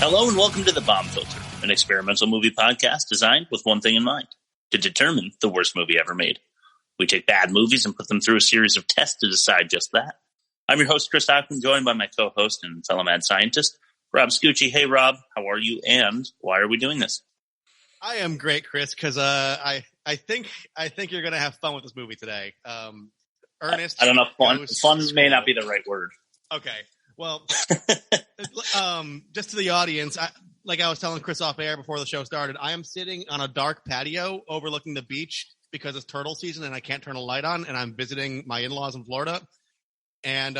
Hello and welcome to The Bomb Filter, an experimental movie podcast designed with one thing in mind, to determine the worst movie ever made. We take bad movies and put them through a series of tests to decide just that. I'm your host, Chris Hockman, joined by my co-host and fellow mad scientist, Rob Scucci. Hey, Rob, how are you and why are we doing this? I am great, Chris, because I think you're going to have fun with this movie today. Ernest, I don't know. Fun may not be the right word. Okay. Well, just to the audience, like I was telling Chris off air before the show started, I am sitting on a dark patio overlooking the beach because it's turtle season and I can't turn a light on, and I'm visiting my in-laws in Florida. And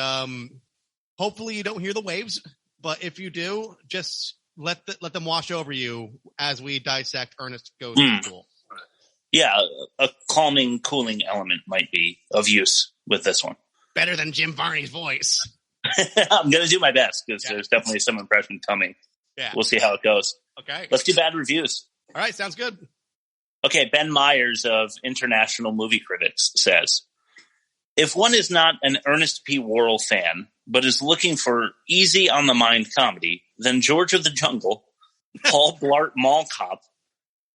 hopefully you don't hear the waves, but if you do, just let them wash over you as we dissect Ernest Goes to School. Yeah, a calming, cooling element might be of use with this one. Better than Jim Varney's voice. I'm going to do my best because there's definitely some impression coming. Yeah. We'll see how it goes. Okay. Let's do bad reviews. All right, sounds good. Okay, Ben Myers of International Movie Critics says, if one is not an Ernest P. Worrell fan, but is looking for easy on-the-mind comedy, then George of the Jungle, Paul Blart Mall Cop,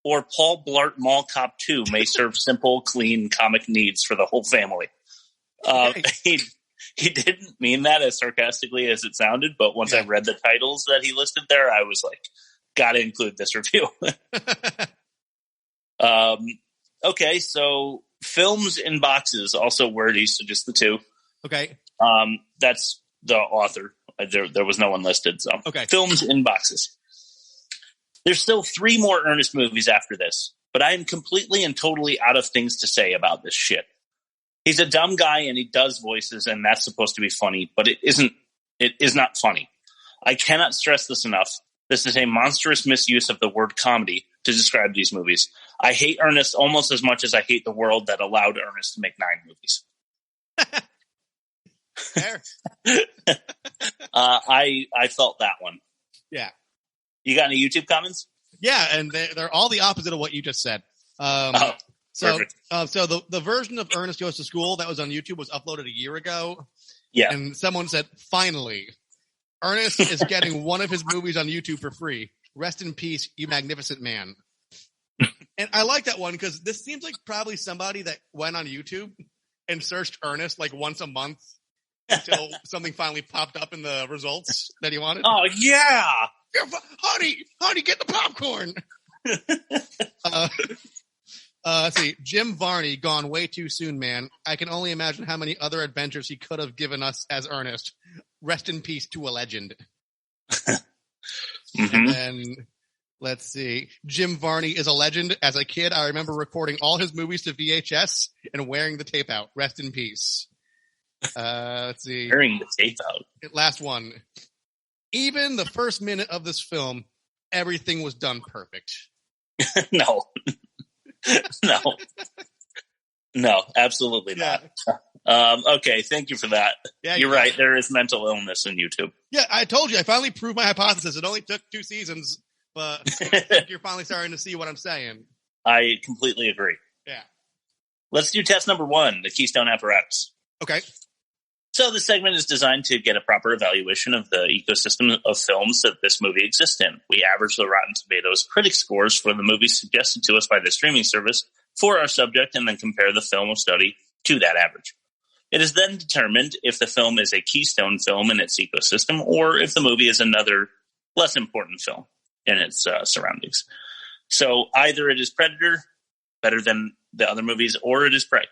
or Paul Blart Mall Cop 2 may serve simple, clean comic needs for the whole family. He didn't mean that as sarcastically as it sounded, but once I read the titles that he listed there, I was like, gotta include this review. Okay, so films in boxes, also wordy, so just the two. Okay. That's the author. There was no one listed, so. Okay. Films in boxes. There's still 3 more Ernest movies after this, but I am completely and totally out of things to say about this shit. He's a dumb guy and he does voices, and that's supposed to be funny, but it isn't. It is not funny. I cannot stress this enough. This is a monstrous misuse of the word comedy to describe these movies. I hate Ernest almost as much as I hate the world that allowed Ernest to make 9 movies. Fair. I felt that one. Yeah. You got any YouTube comments? Yeah, and they're all the opposite of what you just said. So the version of Ernest Goes to School that was on YouTube was uploaded a year ago. Yeah. And someone said, finally, Ernest is getting one of his movies on YouTube for free. Rest in peace, you magnificent man. And I like that one because this seems like probably somebody that went on YouTube and searched Ernest like once a month until something finally popped up in the results that he wanted. Oh, yeah. Honey, get the popcorn. Let's see. Jim Varney, gone way too soon, man. I can only imagine how many other adventures he could have given us as Ernest. Rest in peace to a legend. And then, let's see. Jim Varney is a legend. As a kid, I remember recording all his movies to VHS and wearing the tape out. Rest in peace. Let's see. Wearing the tape out. Last one. Even the first minute of this film, everything was done perfect. No. No, absolutely not. Okay, thank you for that. Yeah, you're right. There is mental illness in YouTube. Yeah, I told you. I finally proved my hypothesis. It only took 2 seasons, but I think you're finally starting to see what I'm saying. I completely agree. Yeah. Let's do test number 1, the Keystone apparatus. Okay. So this segment is designed to get a proper evaluation of the ecosystem of films that this movie exists in. We average the Rotten Tomatoes critic scores for the movies suggested to us by the streaming service for our subject and then compare the film of study to that average. It is then determined if the film is a keystone film in its ecosystem or if the movie is another less important film in its surroundings. So either it is Predator, better than the other movies, or it is Prey.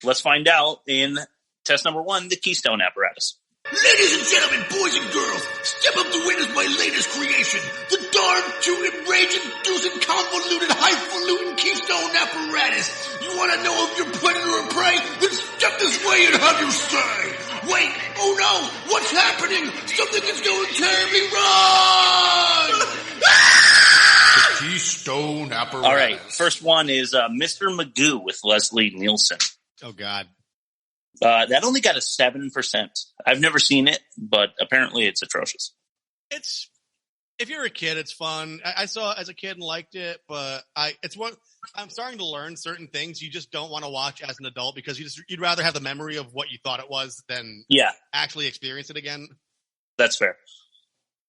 Let's find out in test number 1, the Keystone apparatus. Ladies and gentlemen, boys and girls, step up to witness my latest creation, the darn-tooted, rage-inducing, convoluted, highfalutin Keystone apparatus. You want to know if you're predator or prey? Then step this way and have your say. Wait, oh no, what's happening? Something is going terribly wrong! The Keystone apparatus. All right, first one is Mr. Magoo with Leslie Nielsen. Oh, God. That only got a 7%. I've never seen it, but apparently it's atrocious. If you're a kid, it's fun. I saw it as a kid and liked it, but I'm starting to learn certain things you just don't want to watch as an adult because you'd rather have the memory of what you thought it was than actually experience it again. That's fair.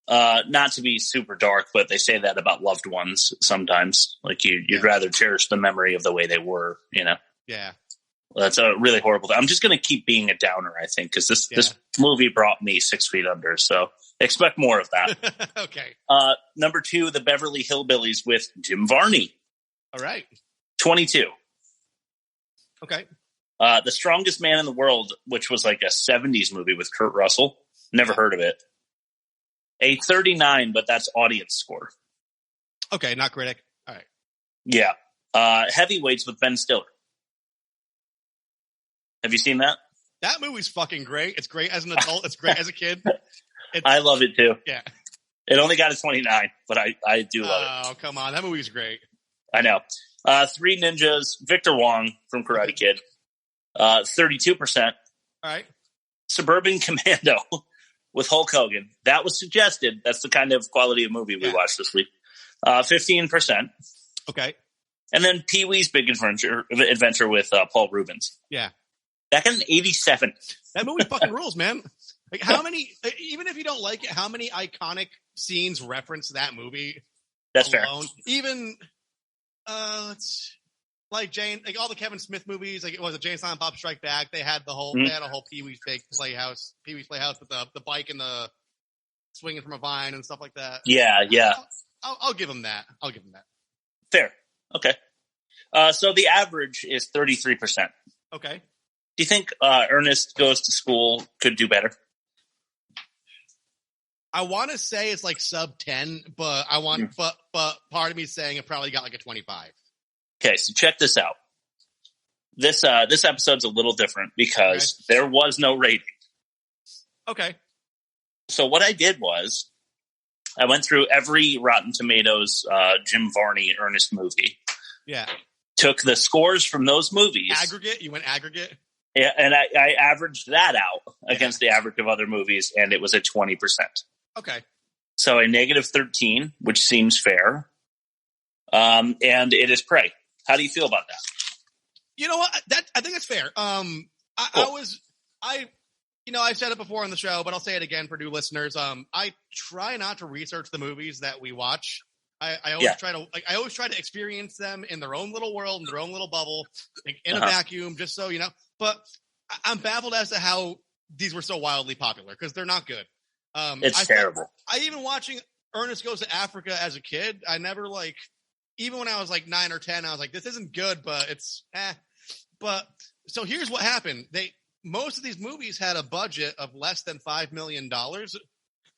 Not to be super dark, but they say that about loved ones sometimes. Like you'd rather cherish the memory of the way they were, you know? Yeah. Well, that's a really horrible thing. I'm just going to keep being a downer, I think, because this movie brought me 6 feet under. So expect more of that. Okay. Number 2, The Beverly Hillbillies with Jim Varney. All right. 22. Okay. The Strongest Man in the World, which was like a 70s movie with Kurt Russell. Never heard of it. A 39, but that's audience score. Okay, not critic. All right. Yeah. Heavyweights with Ben Stiller. Have you seen that? That movie's fucking great. It's great as an adult. It's great as a kid. I love it too. Yeah. It only got a 29, but I do love it. Oh, come on. That movie's great. I know. Three Ninjas, Victor Wong from Karate Kid. 32%. All right. Suburban Commando with Hulk Hogan. That was suggested. That's the kind of quality of movie we watched this week. 15%. Okay. And then Pee-wee's Big Adventure with Paul Rubens. Yeah. That got an 87. That movie fucking rules, man. Like, how many, even if you don't like it, how many iconic scenes reference that movie? That's alone? fair. Even, like all the Kevin Smith movies, like it was a Jane Silent Bob Strike Back. They had the whole, they had a whole Pee-wee's Playhouse with the bike and the swinging from a vine and stuff like that. Yeah, yeah. I'll give them that. Fair. Okay. So the average is 33%. Okay. Do you think Ernest Goes to School could do better? I want to say it's like sub 10, but but part of me is saying it probably got like a 25. Okay, so check this out. This episode's a little different because there was no rating. Okay. So what I did was I went through every Rotten Tomatoes Jim Varney Ernest movie. Yeah. Took the scores from those movies. Aggregate? You went aggregate? Yeah, and I averaged that out against the average of other movies, and it was at 20%. Okay. So a negative 13, which seems fair. And it is Prey. How do you feel about that? You know what? I think that's fair. Cool. I've said it before on the show, but I'll say it again for new listeners. I try not to research the movies that we watch. I always try to experience them in their own little world, in their own little bubble, like in a vacuum, just so you know. But I'm baffled as to how these were so wildly popular because they're not good. It's terrible. Even watching Ernest Goes to Africa as a kid, I never even when I was like 9 or 10, I was like, this isn't good, but it's But so here's what happened. Most of these movies had a budget of less than $5 million.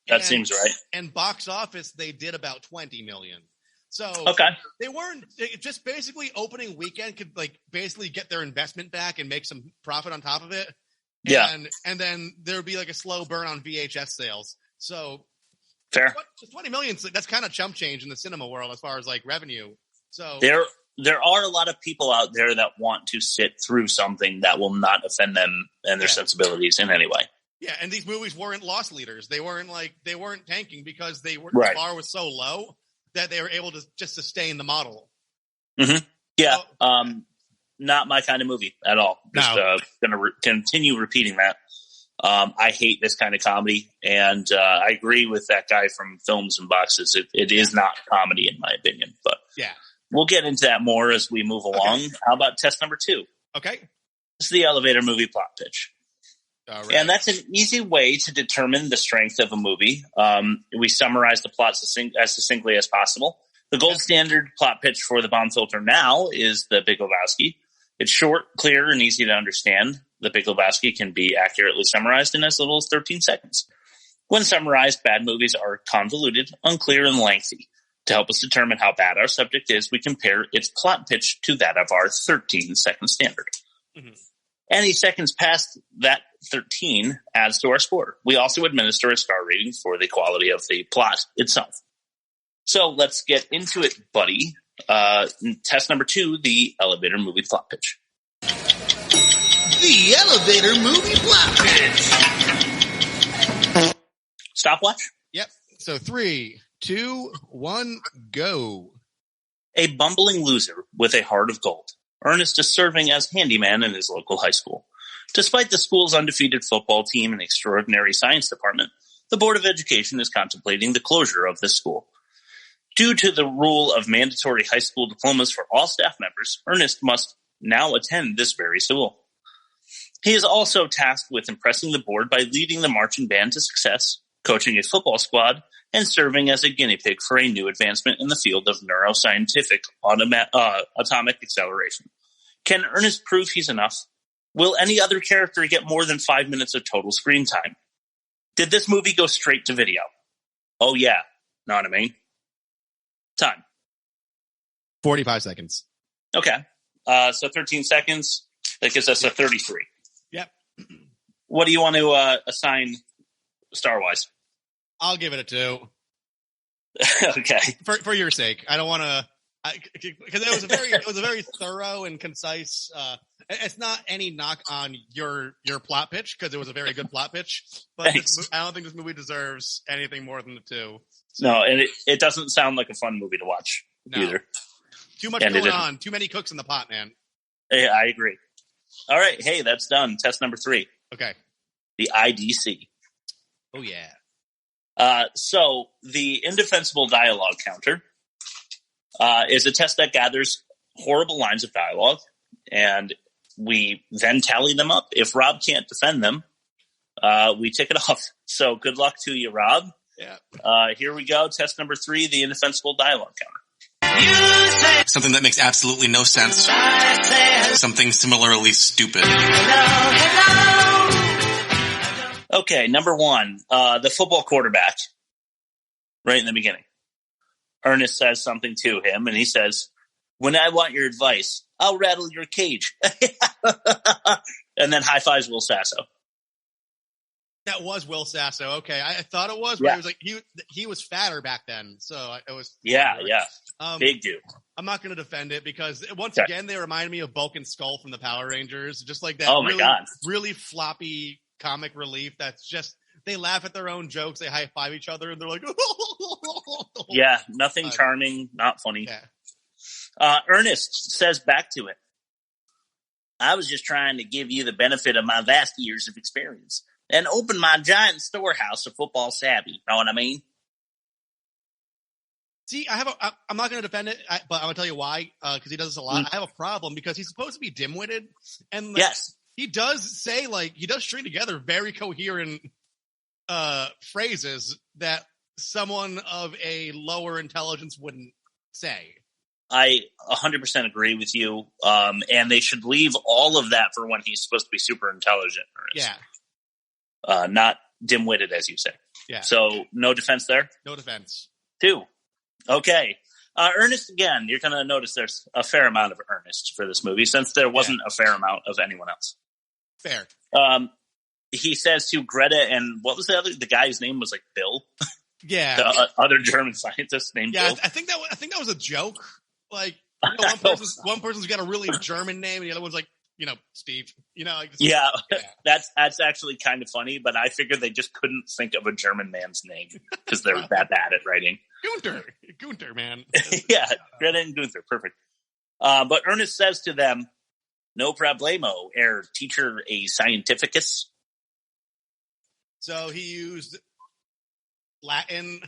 That seems right. And box office, they did about $20 million. So they weren't just basically opening weekend could basically get their investment back and make some profit on top of it. And then there would be like a slow burn on VHS sales. So fair. 20 million. That's kind of chump change in the cinema world as far as like revenue. So there are a lot of people out there that want to sit through something that will not offend them and their sensibilities in any way. Yeah, and these movies weren't loss leaders. They weren't tanking because the bar was so low that they were able to just sustain the model. Mm-hmm. Yeah, so, not my kind of movie at all. Just going to continue repeating that. I hate this kind of comedy, and I agree with that guy from Films and Boxes. It is not comedy, in my opinion. But we'll get into that more as we move along. Okay. How about test number 2? Okay. This is the elevator movie plot pitch. All right. And that's an easy way to determine the strength of a movie. We summarize the plot as succinctly as possible. The gold standard plot pitch for the bomb filter now is The Big Lebowski. It's short, clear, and easy to understand. The Big Lebowski can be accurately summarized in as little as 13 seconds. When summarized, bad movies are convoluted, unclear, and lengthy. To help us determine how bad our subject is, we compare its plot pitch to that of our 13-second standard. Mm-hmm. Any seconds past that 13 adds to our score. We also administer a star rating for the quality of the plot itself. So let's get into it, buddy. Test number 2, the elevator movie plot pitch. The elevator movie plot pitch. Stopwatch? Yep. So 3, 2, 1, go. A bumbling loser with a heart of gold. Ernest is serving as handyman in his local high school. Despite the school's undefeated football team and extraordinary science department, the Board of Education is contemplating the closure of this school. Due to the rule of mandatory high school diplomas for all staff members, Ernest must now attend this very school. He is also tasked with impressing the board by leading the marching band to success, coaching a football squad, and serving as a guinea pig for a new advancement in the field of neuroscientific atomic acceleration. Can Ernest prove he's enough? Will any other character get more than 5 minutes of total screen time? Did this movie go straight to video? Oh, yeah. Know what I mean? Time. 45 seconds. Okay. So 13 seconds. That gives us a 33. Yep. What do you want to assign star-wise? I'll give it a 2. Okay. For your sake. I don't want to... Because it was a very thorough and concise... it's not any knock on your plot pitch, because it was a very good plot pitch. But I don't think this movie deserves anything more than a 2. So. No, and it doesn't sound like a fun movie to watch either. Too much going on. Too many cooks in the pot, man. Yeah, I agree. All right. Hey, that's done. Test number 3. Okay. The IDC. Oh, yeah. So the indefensible dialogue counter is a test that gathers horrible lines of dialogue, and we then tally them up. If Rob can't defend them, we tick it off. So good luck to you, Rob. Yeah. Here we go. Test number 3, the indefensible dialogue counter. Something that makes absolutely no sense. Something similarly stupid. Okay, number 1, the football quarterback, right in the beginning. Ernest says something to him, and he says, "When I want your advice, I'll rattle your cage." And then high fives Will Sasso. That was Will Sasso. Okay, I thought it was, but he was like he was fatter back then, so it was. Yeah. Big dude. I'm not going to defend it because once again they remind me of Bulk and Skull from the Power Rangers, just like that. Oh my God! Really floppy comic relief. That's just they laugh at their own jokes, they high five each other, and they're like, yeah, nothing charming, not funny. Yeah. Ernest says back to it, "I was just trying to give you the benefit of my vast years of experience and open my giant storehouse of football savvy. Know what I mean?" See, I'm not going to defend it, but I'm going to tell you why, because he does this a lot. I have a problem because he's supposed to be dim-witted, and yes, he does say, he does string together very coherent phrases that someone of a lower intelligence wouldn't say. I 100% agree with you, and they should leave all of that for when he's supposed to be super intelligent. Yeah. Not dim-witted, as you say. Yeah. So, no defense there? No defense. 2. Okay. Ernest, again, you're going to notice there's a fair amount of Ernest for this movie, since there wasn't a fair amount of anyone else. Fair. He says to Greta, and what was the guy's name was like Bill? Yeah. The other German scientist named Bill. I think that was a joke. Like, one person's got a really German name, and the other one's like, Steve. That's actually kind of funny, but I figured they just couldn't think of a German man's name because they're that bad at writing. Gunther, man. Yeah, Greta and Gunther, perfect. But Ernest says to them, "No problemo, teacher a scientificus." So he used Latin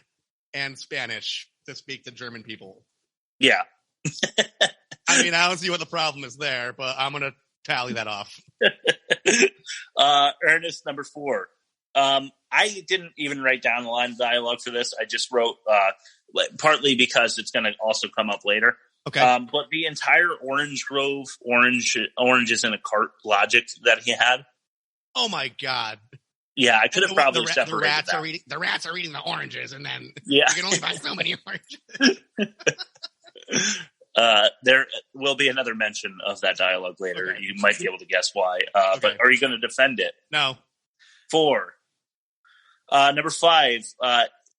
and Spanish to speak to German people. Yeah. I mean, I don't see what the problem is there, but I'm going to tally that off. Ernest, number 4. I didn't even write down the line of dialogue for this. I just wrote, partly because it's going to also come up later. Okay. But the entire Orange Grove, oranges in a cart logic that he had. Oh my God. Yeah, I could have probably separated the rats are eating the oranges, and then you can only find so many oranges. There will be another mention of that dialogue later. Okay. You might be able to guess why. Okay. But are you going to defend it? No. 4. Number 5,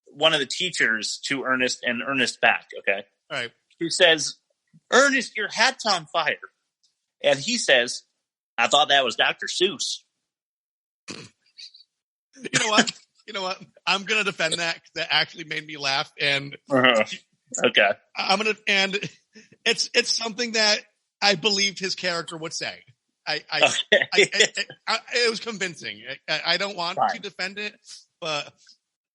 one of the teachers to Ernest and Ernest back, okay? All right. Who says, "Ernest, your hat's on fire." And he says, "I thought that was Dr. Seuss." You know what? I'm going to defend that because that actually made me laugh. And okay. And it's something that I believed his character would say. It was convincing. I don't want to defend it, but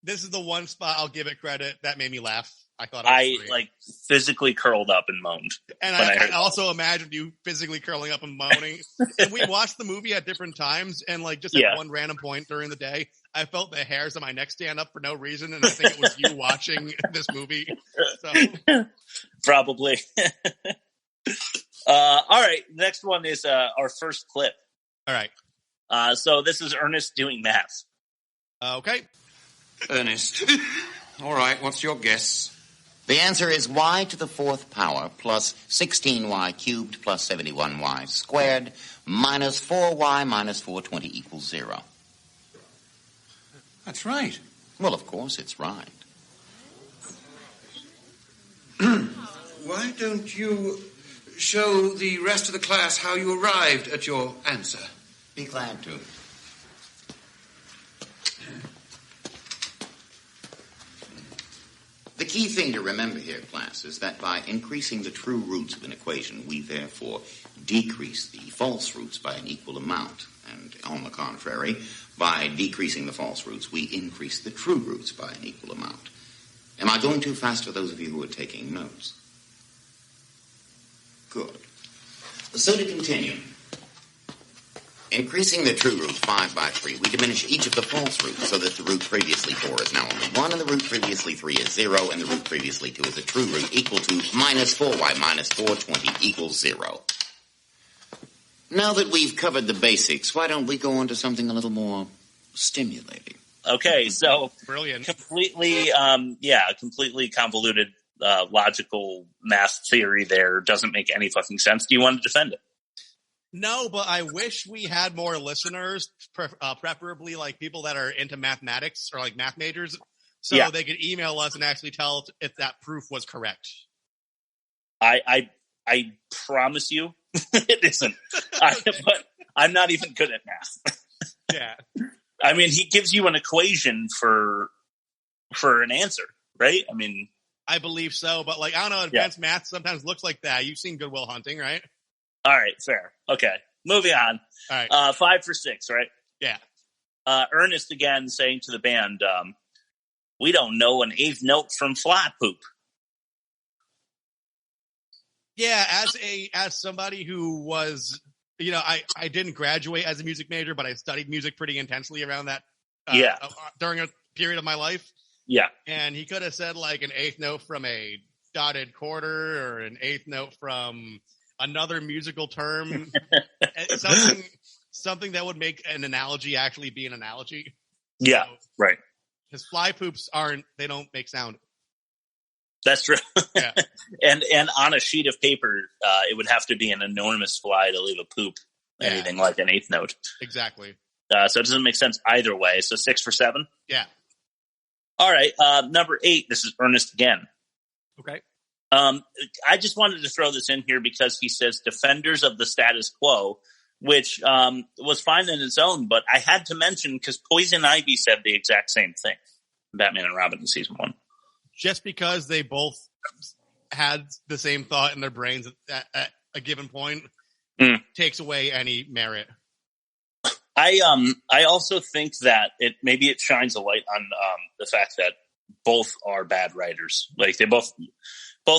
This is the one spot I'll give it credit that made me laugh. I thought I physically curled up and moaned. And I also imagined you physically curling up and moaning. And we watched the movie at different times, and just at one random point during the day, I felt the hairs on my neck stand up for no reason, and I think it was you watching this movie. So. Probably. All right, next one is our first clip. All right. So this is Ernest doing math. Okay. Ernest. All right, what's your guess? The answer is y to the fourth power plus 16y cubed plus 71y squared minus 4y minus 420 equals 0. That's right. Well, of course, it's right. Why don't you show the rest of the class how you arrived at your answer? Be glad to. The key thing to remember here, class, is that by increasing the true roots of an equation, we therefore decrease the false roots by an equal amount. And on the contrary, by decreasing the false roots, we increase the true roots by an equal amount. Am I going too fast for those of you who are taking notes? Good. So to continue, increasing the true root 5 by 3, we diminish each of the false roots so that the root previously 4 is now only 1, and the root previously 3 is 0, and the root previously 2 is a true root equal to minus 4y minus 420 equals 0. Now that we've covered the basics, why don't we go on to something a little more stimulating? Okay, so brilliant. Completely convoluted logical math theory there doesn't make any fucking sense. Do you want to defend it? No, but I wish we had more listeners, preferably people that are into mathematics or math majors, so they could email us and actually tell us if that proof was correct. I promise you it isn't. But I'm not even good at math. Yeah. I mean, he gives you an equation for an answer, right? I mean, I believe so, but I don't know, advanced math sometimes looks like that. You've seen Good Will Hunting, right? All right, fair. Okay, moving on. All right. 5 for 6, right? Yeah. Ernest again saying to the band, we don't know an eighth note from flat poop. Yeah, as somebody who was, I didn't graduate as a music major, but I studied music pretty intensely around that. During a period of my life. Yeah. And he could have said an eighth note from a dotted quarter or an eighth note from another musical term. something that would make an analogy actually be an analogy. Yeah, right. Because fly poops they don't make sound. That's true. Yeah. and on a sheet of paper, it would have to be an enormous fly to leave a poop, anything like an eighth note. Exactly. So it doesn't make sense either way. So 6 for 7? Yeah. All right. Number 8, this is Ernest again. Okay. I just wanted to throw this in here because he says defenders of the status quo, which was fine in its own, but I had to mention because Poison Ivy said the exact same thing. Batman and Robin in season 1. Just because they both had the same thought in their brains at a given point takes away any merit. I also think that it shines a light on the fact that both are bad writers. They both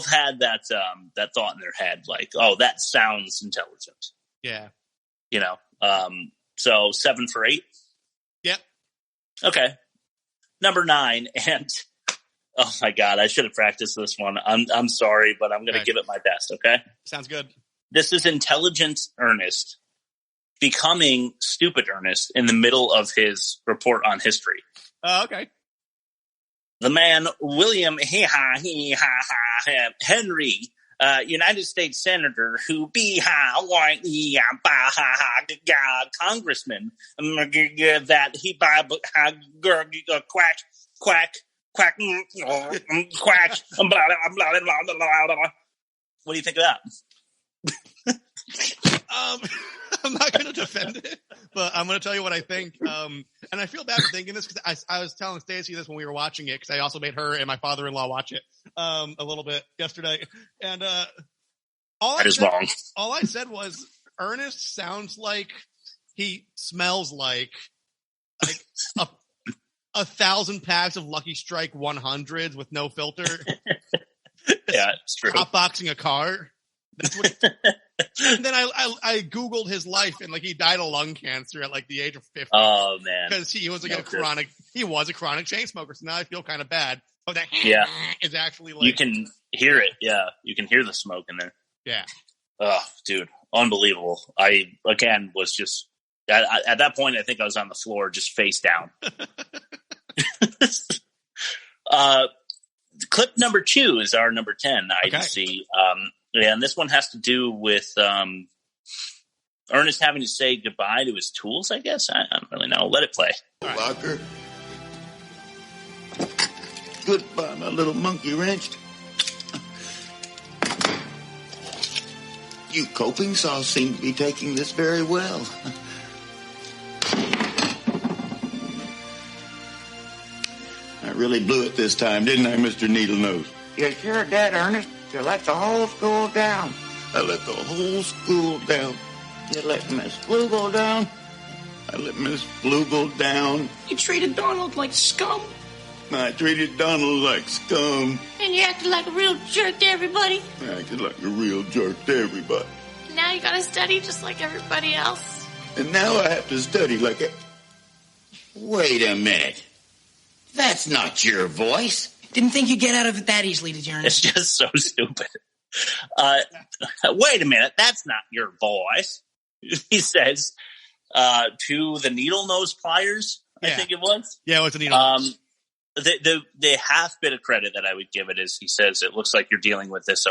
had that thought in their head, that sounds intelligent. Yeah. So 7 for 8. Yep. Okay. Number 9, and oh my God, I should have practiced this one. I'm sorry, but I'm going to give it my best. Okay. Sounds good. This is intelligent Ernest becoming stupid Ernest in the middle of his report on history. Oh, okay. The man, William Henry, United States Senator, who Congressman, that he quack, what do you think of that? I'm not going to defend it, but I'm going to tell you what I think. And I feel bad for thinking this because I was telling Stacey this when we were watching it because I also made her and my father-in-law watch it a little bit yesterday. And all I said was Ernest sounds like he smells like 1,000 packs of Lucky Strike 100s with no filter. Yeah, it's true. Hotboxing a car. That's what. And then I Googled his life, and like he died of lung cancer at like the age of 50. Oh man, because he was like a chronic chain smoker. So now I feel kind of bad. But that is actually like you can hear it. Yeah, you can hear the smoke in there. Yeah. Oh, dude, unbelievable. I again was just at that point. I think I was on the floor, just face down. Clip number 2 is our number 10 IDC. And this one has to do with Ernest having to say goodbye to his tools, I guess. I don't really know. Let it play. Locker. Goodbye, my little monkey wrench. You coping saws seem to be taking this very well. I really blew it this time, didn't I, Mr. Needle Nose? You sure did, Ernest. You let the whole school down. I let the whole school down. You let Miss Blue go down. I let Miss Blue go down. You treated Donald like scum. I treated Donald like scum. And you acted like a real jerk to everybody. I acted like a real jerk to everybody. Now you gotta study just like everybody else. And now I have to study like a... Wait a minute. That's not your voice. Didn't think you'd get out of it that easily, did you, Ernest? It's just so stupid. Wait a minute. That's not your voice. He says to the needle nose pliers, I think it was. Yeah, it was a needle nose. The half bit of credit that I would give it is he says it looks like you're dealing with this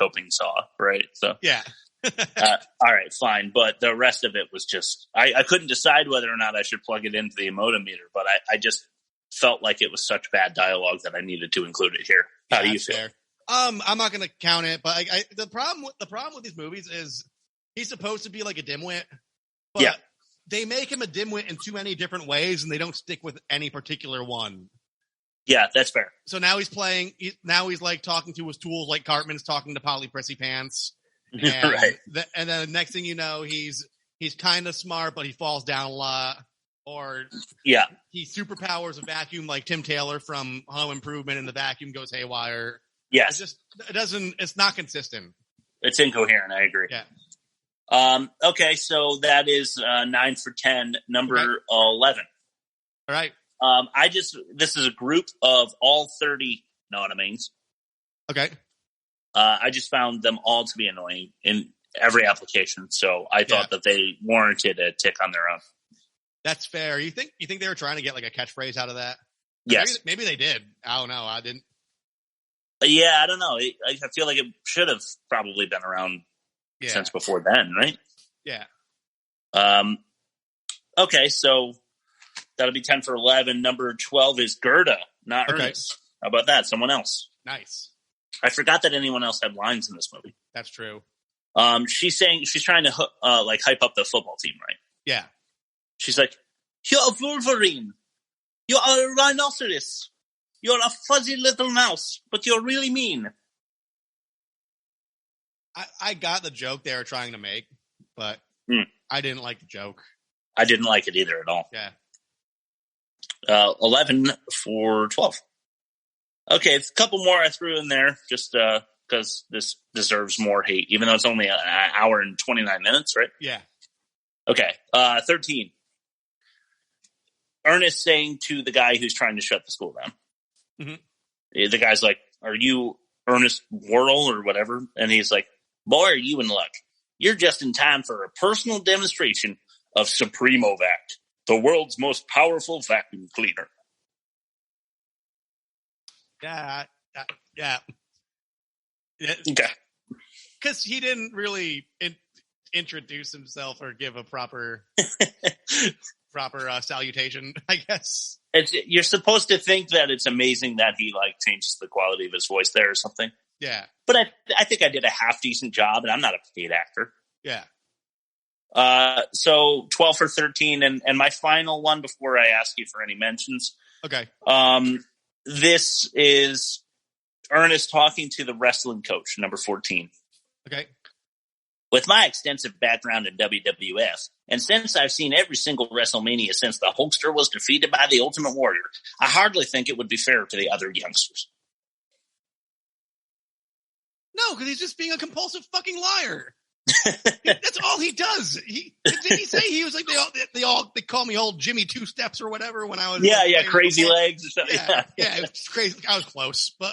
coping saw, right? So yeah. All right, fine. But the rest of it was just I couldn't decide whether or not I should plug it into the emotometer, but I just felt like it was such bad dialogue that I needed to include it here. How do you feel? Fair. I'm not going to count it, but the problem with these movies is he's supposed to be like a dimwit, but they make him a dimwit in too many different ways, and they don't stick with any particular one. Yeah, that's fair. So now he's like talking to his tools, like Cartman's talking to Polly Prissy Pants. And right. And then the next thing you know, he's kind of smart, but he falls down a lot. Or he superpowers a vacuum like Tim Taylor from Home Improvement, and the vacuum goes haywire. Yes, it's not consistent. It's incoherent. I agree. Yeah. Okay, so that is 9 for 10. Number 11. All right. This is a group of all 30 Naughtamines. Okay. I just found them all to be annoying in every application, so I thought that they warranted a tick on their own. That's fair. You think they were trying to get like a catchphrase out of that? Yes. Maybe they did. I don't know. I didn't. Yeah, I don't know. I feel like it should have probably been around since before then, right? Yeah. Okay, so that'll be 10 for 11. Number 12 is Gerda, not Ernest. How about that? Someone else. Nice. I forgot that anyone else had lines in this movie. That's true. She's trying to hype up the football team, right? Yeah. She's like, "You're a Wolverine. You're a rhinoceros. You're a fuzzy little mouse, but you're really mean." I got the joke they were trying to make, but I didn't like the joke. I didn't like it either at all. Yeah. 11 for 12. Okay, it's a couple more I threw in there just because this deserves more hate, even though it's only an hour and 29 minutes, right? Yeah. Okay, 13. Ernest saying to the guy who's trying to shut the school down. Mm-hmm. The guy's like, "Are you Ernest Worrell or whatever?" And he's like, "Boy, are you in luck. You're just in time for a personal demonstration of Supremo Vac, the world's most powerful vacuum cleaner." Yeah. Okay. Because he didn't really introduce himself or give a proper salutation, I guess. You're supposed to think that it's amazing that he changes the quality of his voice there or something. Yeah. But I think I did a half decent job, and I'm not a paid actor. Yeah. So 12 for 13, and my final one before I ask you for any mentions. Okay. This is Ernest talking to the wrestling coach, number 14. Okay. With my extensive background in WWF, and since I've seen every single WrestleMania since the Hulkster was defeated by the Ultimate Warrior, I hardly think it would be fair to the other youngsters. No, because he's just being a compulsive fucking liar. That's all he does. Did he say he was like they call me old Jimmy Two Steps or whatever when I was crazy legs or something. Yeah, it was crazy. I was close, but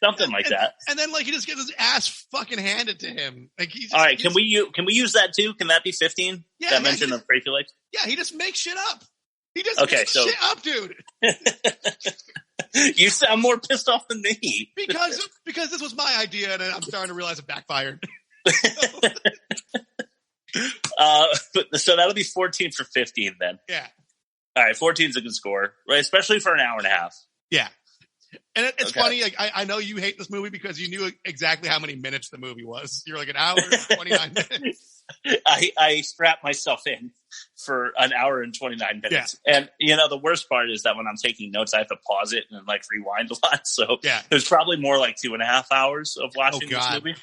something like that. And then like he just gets his ass fucking handed to him. Like he's all right. Can we use that too? Can that be 15? Yeah, that mention of crazy legs. Yeah, he just makes shit up. He just makes shit up, dude. You sound more pissed off than me. Because this was my idea, and I'm starting to realize it backfired. So that'll be 14 for 15 then. Yeah. All right, 14 is a good score, right? Especially for an hour and a half. Yeah. And it's funny. Like, I know you hate this movie because you knew exactly how many minutes the movie was. You're like an hour and 29 minutes. I strapped myself in for an hour and 29 minutes. Yeah. And, the worst part is that when I'm taking notes, I have to pause it and like rewind a lot. So there's probably more like 2.5 hours of watching this movie.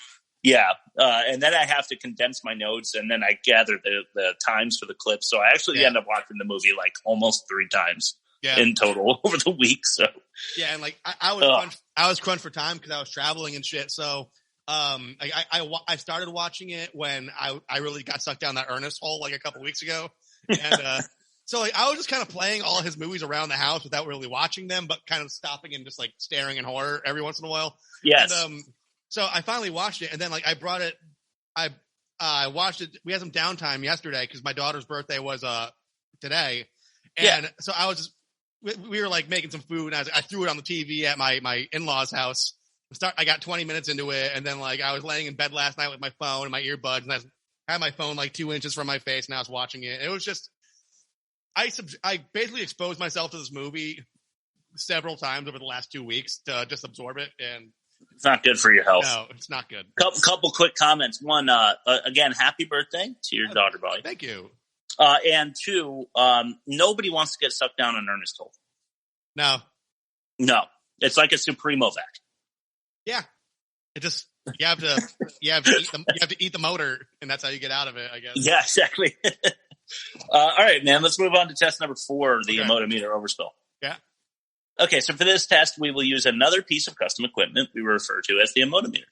Yeah. And then I have to condense my notes and then I gather the times for the clips. So I actually end up watching the movie like almost 3 times in total over the week. So yeah. And like I was crunched for time because I was traveling and shit. So I started watching it when I really got sucked down that Ernest hole like a couple weeks ago. And so like I was just kind of playing all his movies around the house without really watching them, but kind of stopping and just like staring in horror every once in a while. Yes. And, so I finally watched it, and then like I brought it. I watched it. We had some downtime yesterday because my daughter's birthday was today, and so I was just, we were like making some food, and I threw it on the TV at my in-laws' house. I got 20 minutes into it, and then like I was laying in bed last night with my phone and my earbuds, and I had my phone like 2 inches from my face, and I was watching it. It was just I basically exposed myself to this movie several times over the last 2 weeks to just absorb it, and it's not good for your health. No, it's not good. Couple quick comments. One, again, happy birthday to your daughter, Billy. Thank you. And 2, nobody wants to get sucked down an Ernest hole. No. It's like a Supremo vac. Yeah. It just you have to eat the motor, and that's how you get out of it, I guess. Yeah, exactly. All right, man. Let's move on to test number 4, the emotometer overspill. Yeah. Okay, so for this test, we will use another piece of custom equipment we refer to as the emotometer.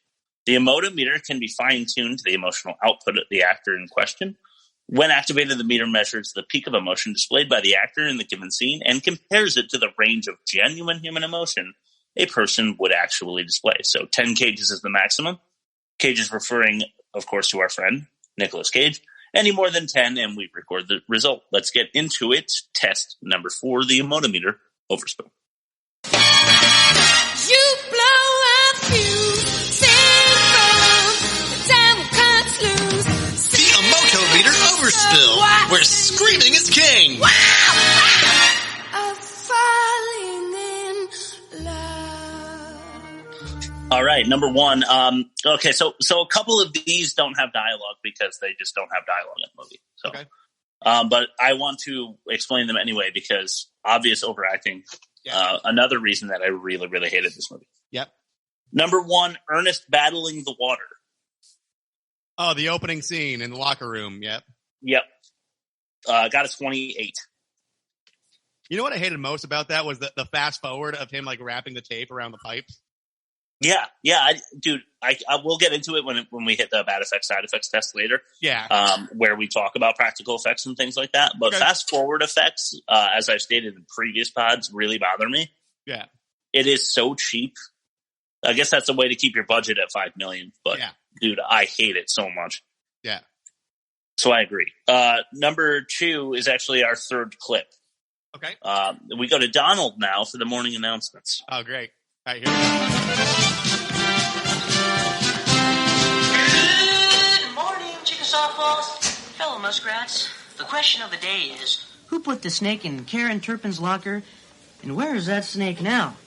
The emotometer can be fine-tuned to the emotional output of the actor in question. When activated, the meter measures the peak of emotion displayed by the actor in the given scene and compares it to the range of genuine human emotion a person would actually display. So 10 cages is the maximum. Cages referring, of course, to our friend, Nicolas Cage. Any more than 10, and we record the result. Let's get into it. Test number 4, the emotometer overspill. You blow a fuse, the time will cut loose. The emotometer overspill, where screaming is king. I'm falling in love. All right, number 1. Okay, so a couple of these don't have dialogue because they just don't have dialogue in the movie. So, okay. But I want to explain them anyway because obvious overacting. Yeah. Another reason that I really, really hated this movie. Yep. Number 1, Ernest battling the water. Oh, the opening scene in the locker room. Yep. Got a 28. You know what I hated most about that was the fast forward of him like wrapping the tape around the pipes. Yeah. I will get into it when we hit the bad effects, side effects test later. Yeah. Where we talk about practical effects and things like that. But fast forward effects, as I've stated in previous pods, really bother me. Yeah. It is so cheap. I guess that's a way to keep your budget at $5 million. But dude, I hate it so much. Yeah. So I agree. Number 2 is actually our 3rd clip. Okay. We go to Donald now for the morning announcements. Oh, great. All right, here we go. Good morning, Chickasaw Falls. Fellow Muskrats, the question of the day is, who put the snake in Karen Turpin's locker, and where is that snake now?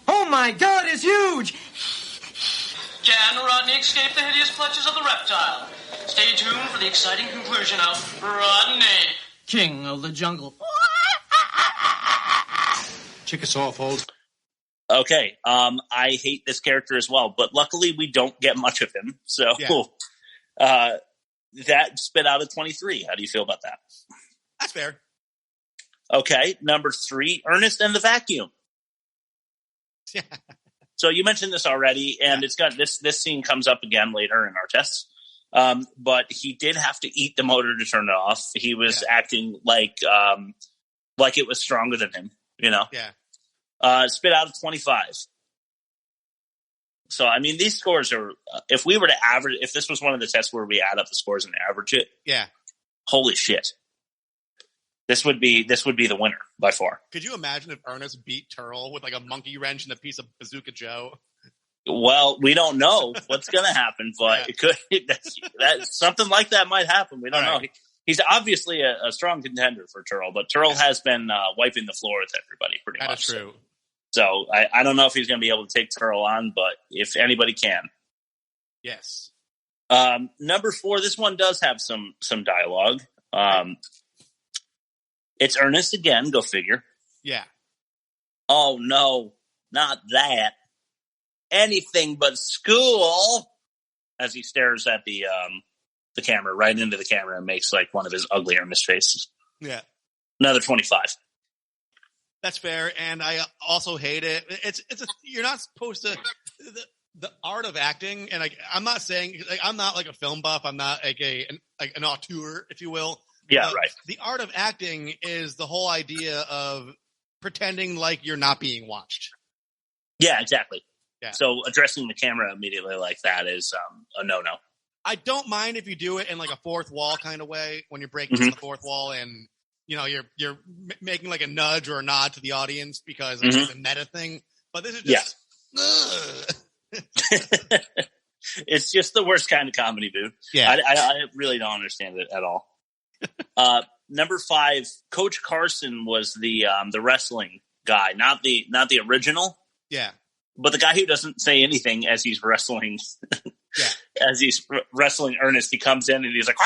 Oh my God, it's huge! Can Rodney escape the hideous clutches of the reptile? Stay tuned for the exciting conclusion of Rodney, King of the Jungle. Chickasaw Falls. Okay, I hate this character as well, but luckily we don't get much of him. So, That spit out a 23. How do you feel about that? That's fair. Okay, number 3, Ernest and the Vacuum. Yeah. So you mentioned this already, and it's got this scene comes up again later in our tests. But he did have to eat the motor to turn it off. He was acting like it was stronger than him, you know? Yeah. Spit out a 25. So, I mean, these scores are, if we were to average, if this was one of the tests where we add up the scores and average it. Yeah. Holy shit. This would be the winner by far. Could you imagine if Ernest beat Turl with like a monkey wrench and a piece of Bazooka Joe? Well, we don't know what's going to happen, but it could. That's something like that might happen. We don't know. He's obviously a strong contender for Turl, but Turl has been wiping the floor with everybody pretty much. That is true. So I don't know if he's going to be able to take Turl on, but if anybody can. Yes. Number 4, this one does have some dialogue. It's Ernest again, go figure. Yeah. Oh, no, not that. Anything but school. As he stares at the camera, right into the camera, and makes like one of his ugly Ernest faces. Yeah. Another 25. That's fair, and I also hate it. You're not supposed to the art of acting, and I'm not saying I'm not like a film buff. I'm not like an auteur, if you will. Yeah, right. The art of acting is the whole idea of pretending like you're not being watched. Yeah, exactly. Yeah. So addressing the camera immediately like that is a no-no. I don't mind if you do it in like a fourth wall kind of way when you're breaking down the fourth wall and you're making like a nudge or a nod to the audience because it's like a meta thing. But this is just it's just the worst kind of comedy, dude. Yeah, I really don't understand it at all. Number 5, Coach Carson was the wrestling guy, not the original. Yeah. But the guy who doesn't say anything as he's wrestling, as he's wrestling Ernest, he comes in and he's like,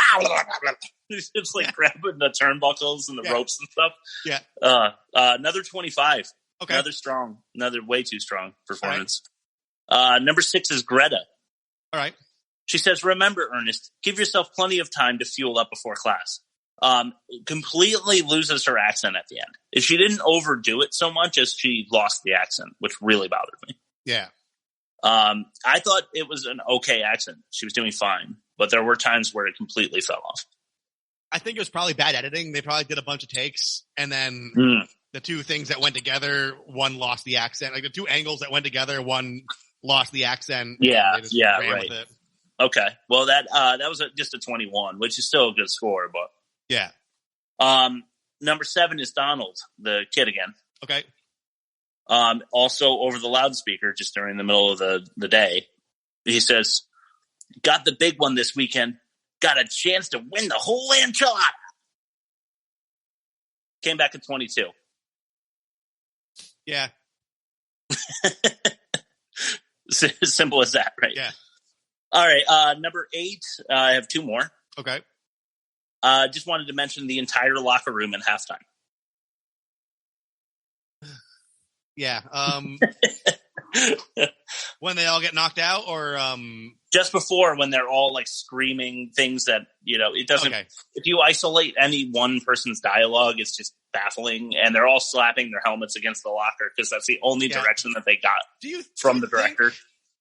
he's just like grabbing the turnbuckles and the ropes and stuff. Yeah. Another 25. Okay. Another way too strong performance. Right. Number 6 is Greta. All right. She says, remember, Ernest, give yourself plenty of time to fuel up before class. Completely loses her accent at the end. If she didn't overdo it so much as she lost the accent, which really bothered me. Yeah. I thought it was an okay accent. She was doing fine, but there were times where it completely fell off. I think it was probably bad editing. They probably did a bunch of takes, and then the two things that went together, one lost the accent. Like the two angles that went together, one lost the accent. Yeah, right. With it. Okay, well that was just a 21, which is still a good score, but yeah. Number 7 is Donald, the kid again. Okay. Also over the loudspeaker, just during the middle of the day, he says, "Got the big one this weekend. Got a chance to win the whole enchilada." Came back at 22. Yeah. Simple as that, right? Yeah. All right. Number 8. I have 2 more. Okay. Just wanted to mention the entire locker room in halftime. Yeah. When they all get knocked out, or just before, when they're all like screaming things that it doesn't. Okay. If you isolate any one person's dialogue, it's just baffling, and they're all slapping their helmets against the locker because that's the only direction that they got from the director.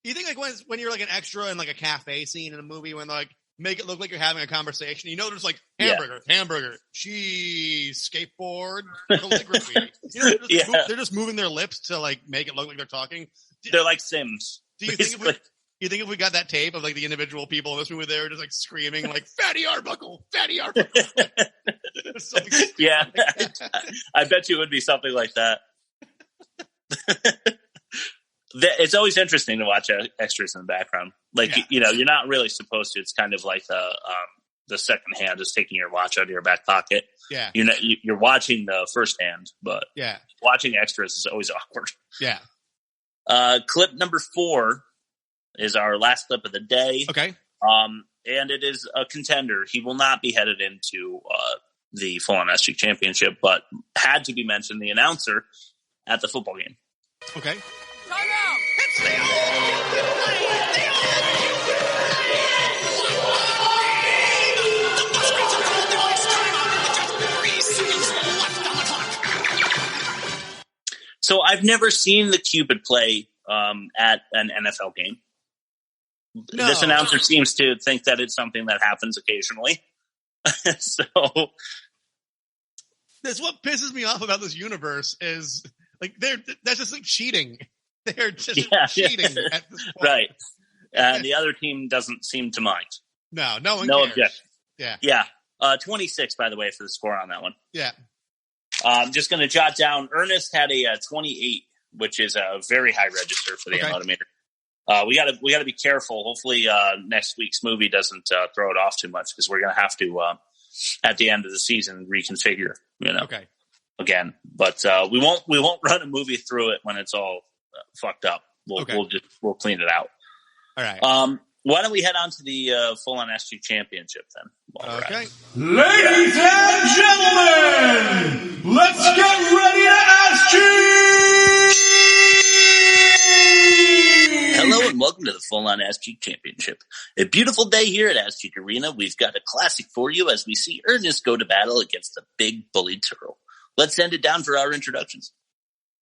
Do you think like when you're like an extra in like a cafe scene in a movie, when like make it look like you're having a conversation, there's like hamburger, cheese, skateboard, calligraphy. They're just moving their lips to like make it look like they're talking. They're like Sims. Do you think if we got that tape of like the individual people in this movie, they were just like screaming like "Fatty Arbuckle, Fatty Arbuckle"? Yeah, I bet you it would be something like that. It's always interesting to watch extras in the background. Like, you're not really supposed to. It's kind of like the second hand is taking your watch out of your back pocket. Yeah. You're watching the first hand, but watching extras is always awkward. Yeah. Clip number 4 is our last clip of the day. Okay. And it is a contender. He will not be headed into the full-on SG championship, but had to be mentioned, the announcer at the football game. Okay. It's the old I've never seen the Cupid play at an NFL game. No. This announcer seems to think that it's something that happens occasionally. So that's what pisses me off about this universe is like that's just like cheating. They're just cheating at this point. Right. The other team doesn't seem to mind. No one cares. Objection. Yeah. 26, by the way, for the score on that one. Yeah. I'm just going to jot down. Ernest had a 28, which is a very high register for the emotimeter. We gotta be careful. Hopefully, next week's movie doesn't throw it off too much because we're gonna have to at the end of the season reconfigure. Okay. Again, but we won't run a movie through it when it's all fucked up. We'll clean it out. All right. Why don't we head on to the full-on SG Championship then? Okay. Ladies and gentlemen, let's get ready to SG! Hello and welcome to the full-on SG Championship. A beautiful day here at SG Arena. We've got a classic for you as we see Ernest go to battle against the big bully turtle. Let's send it down for our introductions.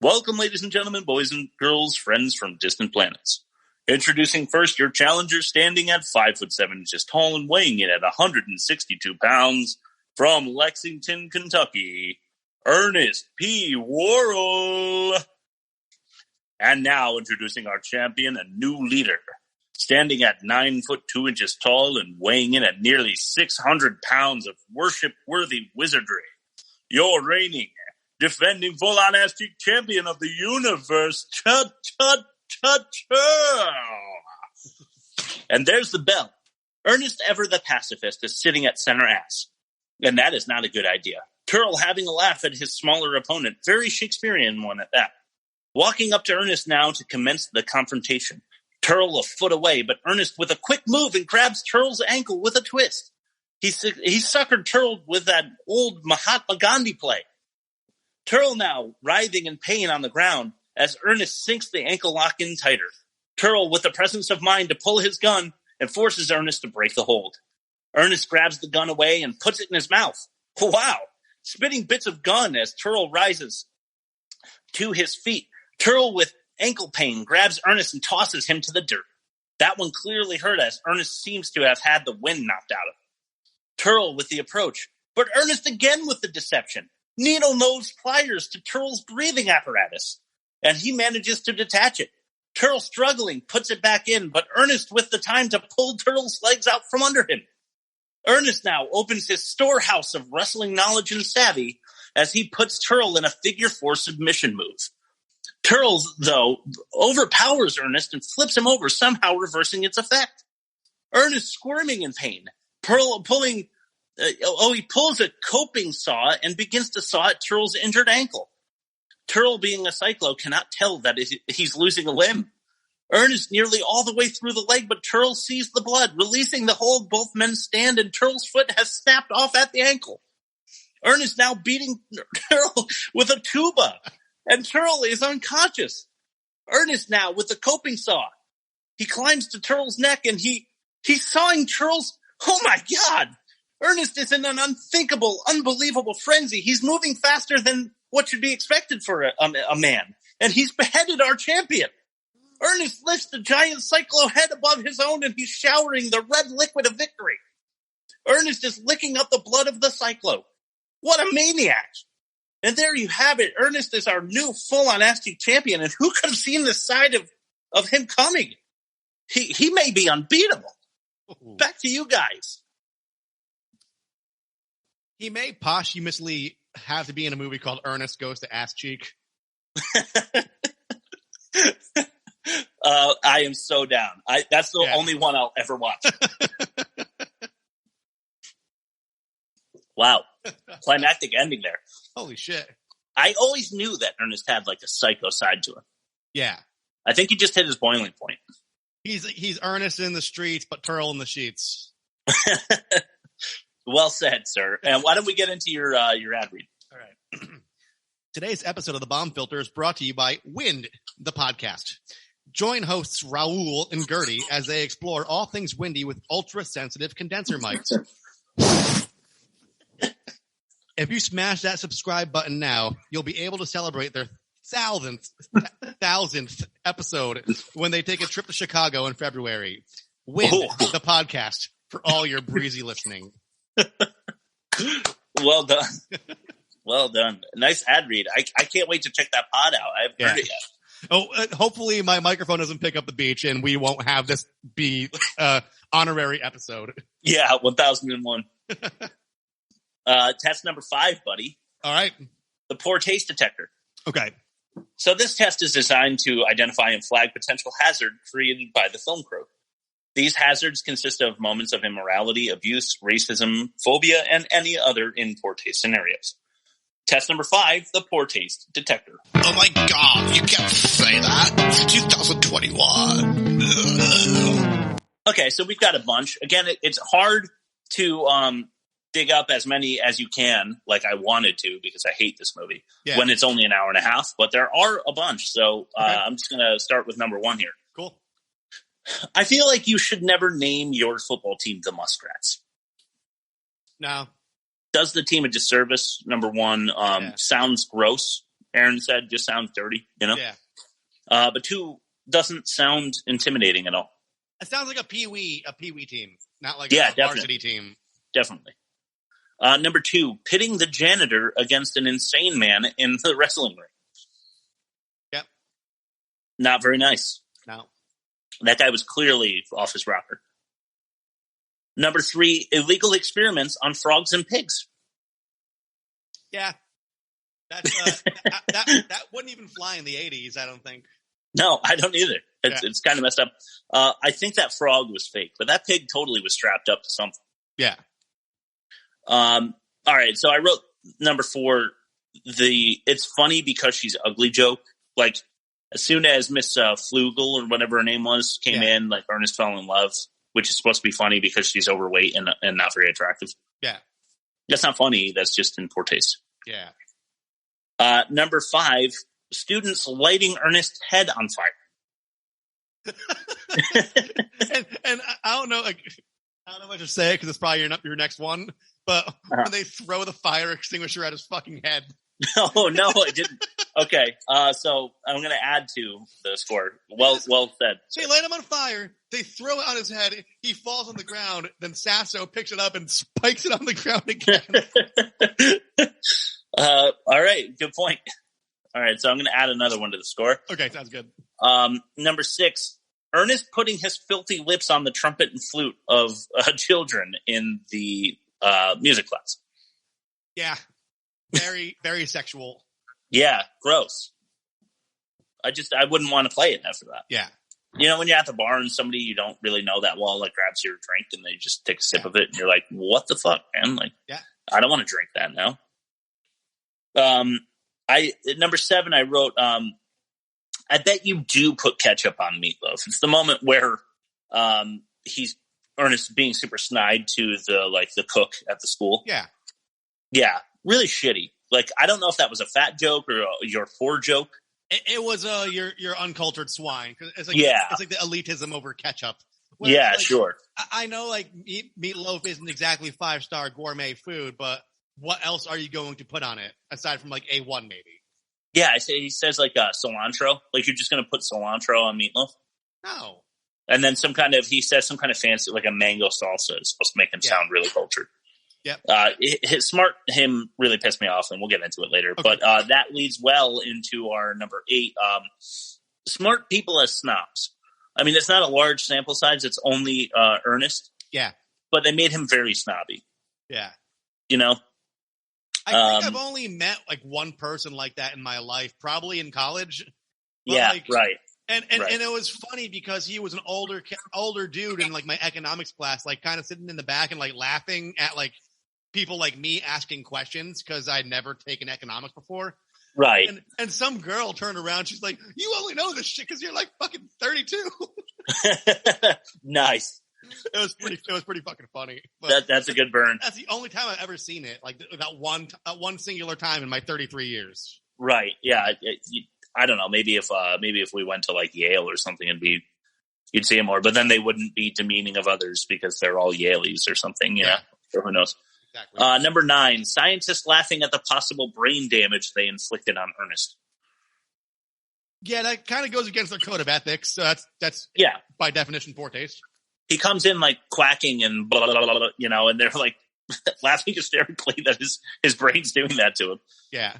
Welcome, ladies and gentlemen, boys and girls, friends from distant planets. Introducing first your challenger, standing at 5'7" inches tall and weighing in at 162 pounds, from Lexington, Kentucky, Ernest P. Worrell. And now introducing our champion, a new leader, standing at 9'2" inches tall and weighing in at nearly 600 pounds of worship-worthy wizardry. Your reigning, defending full-on SG champion of the universe, And there's the bell. Ernest Ever the Pacifist is sitting at center ass. And that is not a good idea. Turl having a laugh at his smaller opponent, very Shakespearean one at that. Walking up to Ernest now to commence the confrontation. Turl a foot away, but Ernest with a quick move and grabs Turl's ankle with a twist. He suckered Turl with that old Mahatma Gandhi play. Turl now writhing in pain on the ground as Ernest sinks the ankle lock in tighter. Turl with the presence of mind to pull his gun and forces Ernest to break the hold. Ernest grabs the gun away and puts it in his mouth. Wow! Spitting bits of gun as Turl rises to his feet. Turl with ankle pain grabs Ernest and tosses him to the dirt. That one clearly hurt as Ernest seems to have had the wind knocked out of him. Turl with the approach, but Ernest again with the deception. Needle-nose pliers to Turl's breathing apparatus, and he manages to detach it. Turl struggling puts it back in, but Ernest with the time to pull Turl's legs out from under him. Ernest now opens his storehouse of wrestling knowledge and savvy as he puts Turl in a figure 4 submission move. Turl, though, overpowers Ernest and flips him over, somehow reversing its effect. Ernest squirming in pain. He pulls a coping saw and begins to saw at Turl's injured ankle. Turl, being a cyclo, cannot tell that he's losing a limb. Ernest nearly all the way through the leg, but Turl sees the blood. Releasing the hold, both men stand, and Turl's foot has snapped off at the ankle. Ernest now beating Turl with a tuba, and Turl is unconscious. Ernest now with the coping saw. He climbs to Turl's neck, and he's sawing Turl's... Oh my God! Ernest is in an unthinkable, unbelievable frenzy. He's moving faster than what should be expected for a man. And he's beheaded our champion. Ernest lifts the giant cyclo head above his own and he's showering the red liquid of victory. Ernest is licking up the blood of the cyclo. What a maniac. And there you have it. Ernest is our new full-on SG champion. And who could have seen this side of him coming? He may be unbeatable. Back to you guys. He may posthumously have to be in a movie called Ernest Goes to Ass Cheek. I am so down. That's the only one I'll ever watch. Wow. Climactic ending there. Holy shit. I always knew that Ernest had like a psycho side to him. Yeah. I think he just hit his boiling point. He's Ernest in the streets, but Turl in the sheets. Well said, sir. And why don't we get into your ad read? All right. Today's episode of The Bomb Filter is brought to you by Wind, the podcast. Join hosts Raul and Gertie as they explore all things windy with ultra-sensitive condenser mics. If you smash that subscribe button now, you'll be able to celebrate their thousandth episode when they take a trip to Chicago in February. Win the podcast for all your breezy listening. Well done. Well done. Nice ad read. I can't wait to check that pod out. I haven't heard it yet. Oh, hopefully my microphone doesn't pick up the beach and we won't have this be honorary episode. Yeah, 1001. Test number 5, buddy. All right. The poor taste detector. Okay. So this test is designed to identify and flag potential hazard created by the film crew. These hazards consist of moments of immorality, abuse, racism, phobia, and any other in poor taste scenarios. Test number 5, the poor taste detector. Oh my God, you can't say that. 2021. Okay, so we've got a bunch. Again, it's hard to dig up as many as you can, like I wanted to, because I hate this movie, when it's only an hour and a half. But there are a bunch, so I'm just going to start with number 1 here. Cool. I feel like you should never name your football team the Muskrats. No. Does the team a disservice, number 1. Sounds gross, Aaron said, just sounds dirty, you know? Yeah. But 2, doesn't sound intimidating at all. It sounds like a peewee team, not like a varsity team. Definitely. Number 2, pitting the janitor against an insane man in the wrestling ring. Yep. Not very nice. No. That guy was clearly off his rocker. Number 3, illegal experiments on frogs and pigs. Yeah. That's, that wouldn't even fly in the 80s, I don't think. No, I don't either. It's kind of messed up. I think that frog was fake, but that pig totally was strapped up to something. Yeah. All right, so I wrote number 4, it's funny because she's ugly joke. Like, as soon as Miss Flugel or whatever her name was came in, like Ernest fell in love, which is supposed to be funny because she's overweight and not very attractive. Yeah. That's not funny. That's just in poor taste. Yeah. Number 5, students lighting Ernest's head on fire. and I don't know, like, I don't know what to say because it's probably your next one. But when they throw the fire extinguisher at his fucking head. Oh, no, I didn't. Okay, so I'm going to add to the score. Well said. They light him on fire. They throw it on his head. He falls on the ground. Then Sasso picks it up and spikes it on the ground again. All right, good point. All right, so I'm going to add another one to the score. Okay, sounds good. Number 6, Ernest putting his filthy lips on the trumpet and flute of children in the music class. Yeah. Very, very sexual. Yeah, gross. I wouldn't want to play it after that. Yeah. You know, when you're at the bar and somebody you don't really know that well, like, grabs your drink and they just take a sip of it and you're like, what the fuck, man? Like, I don't want to drink that now. Number 7, I wrote, I bet you do put ketchup on meatloaf. It's the moment where Ernest being super snide to the cook at the school. Yeah. Yeah. Really shitty. Like, I don't know if that was a fat joke or your poor joke. It was your uncultured swine. It's like, it's like the elitism over ketchup. Well, yeah, like, sure. I know, like, meatloaf isn't exactly 5-star gourmet food, but what else are you going to put on it aside from like A1 maybe? Yeah, he says like cilantro. Like, you're just going to put cilantro on meatloaf? No. And then he says some kind of fancy, like a mango salsa is supposed to make him sound really cultured. Yep. Him really pissed me off, and we'll get into it later. Okay. But that leads well into our number 8. Smart people as snobs. I mean, it's not a large sample size. It's only Ernest. Yeah. But they made him very snobby. Yeah. You know? I think I've only met like one person like that in my life, probably in college. But yeah, like, right. And it was funny because he was an older dude in like my economics class, like kind of sitting in the back and like laughing at like people like me asking questions because I'd never taken economics before. Right. And some girl turned around. She's like, "You only know this shit because you're like fucking 32." Nice. It was pretty fucking funny. That's a good burn. That's the only time I've ever seen it. Like that one singular time in my 33 years. Right. Yeah. I don't know. Maybe if we went to like Yale or something, you'd see it more. But then they wouldn't be demeaning of others because they're all Yaleys or something. You know? Or who knows? Exactly. Number 9, scientists laughing at the possible brain damage they inflicted on Ernest. Yeah, that kind of goes against their code of ethics. So that's by definition poor taste. He comes in like quacking and blah, blah, blah, blah, and they're like laughing hysterically that his brain's doing that to him. Yeah.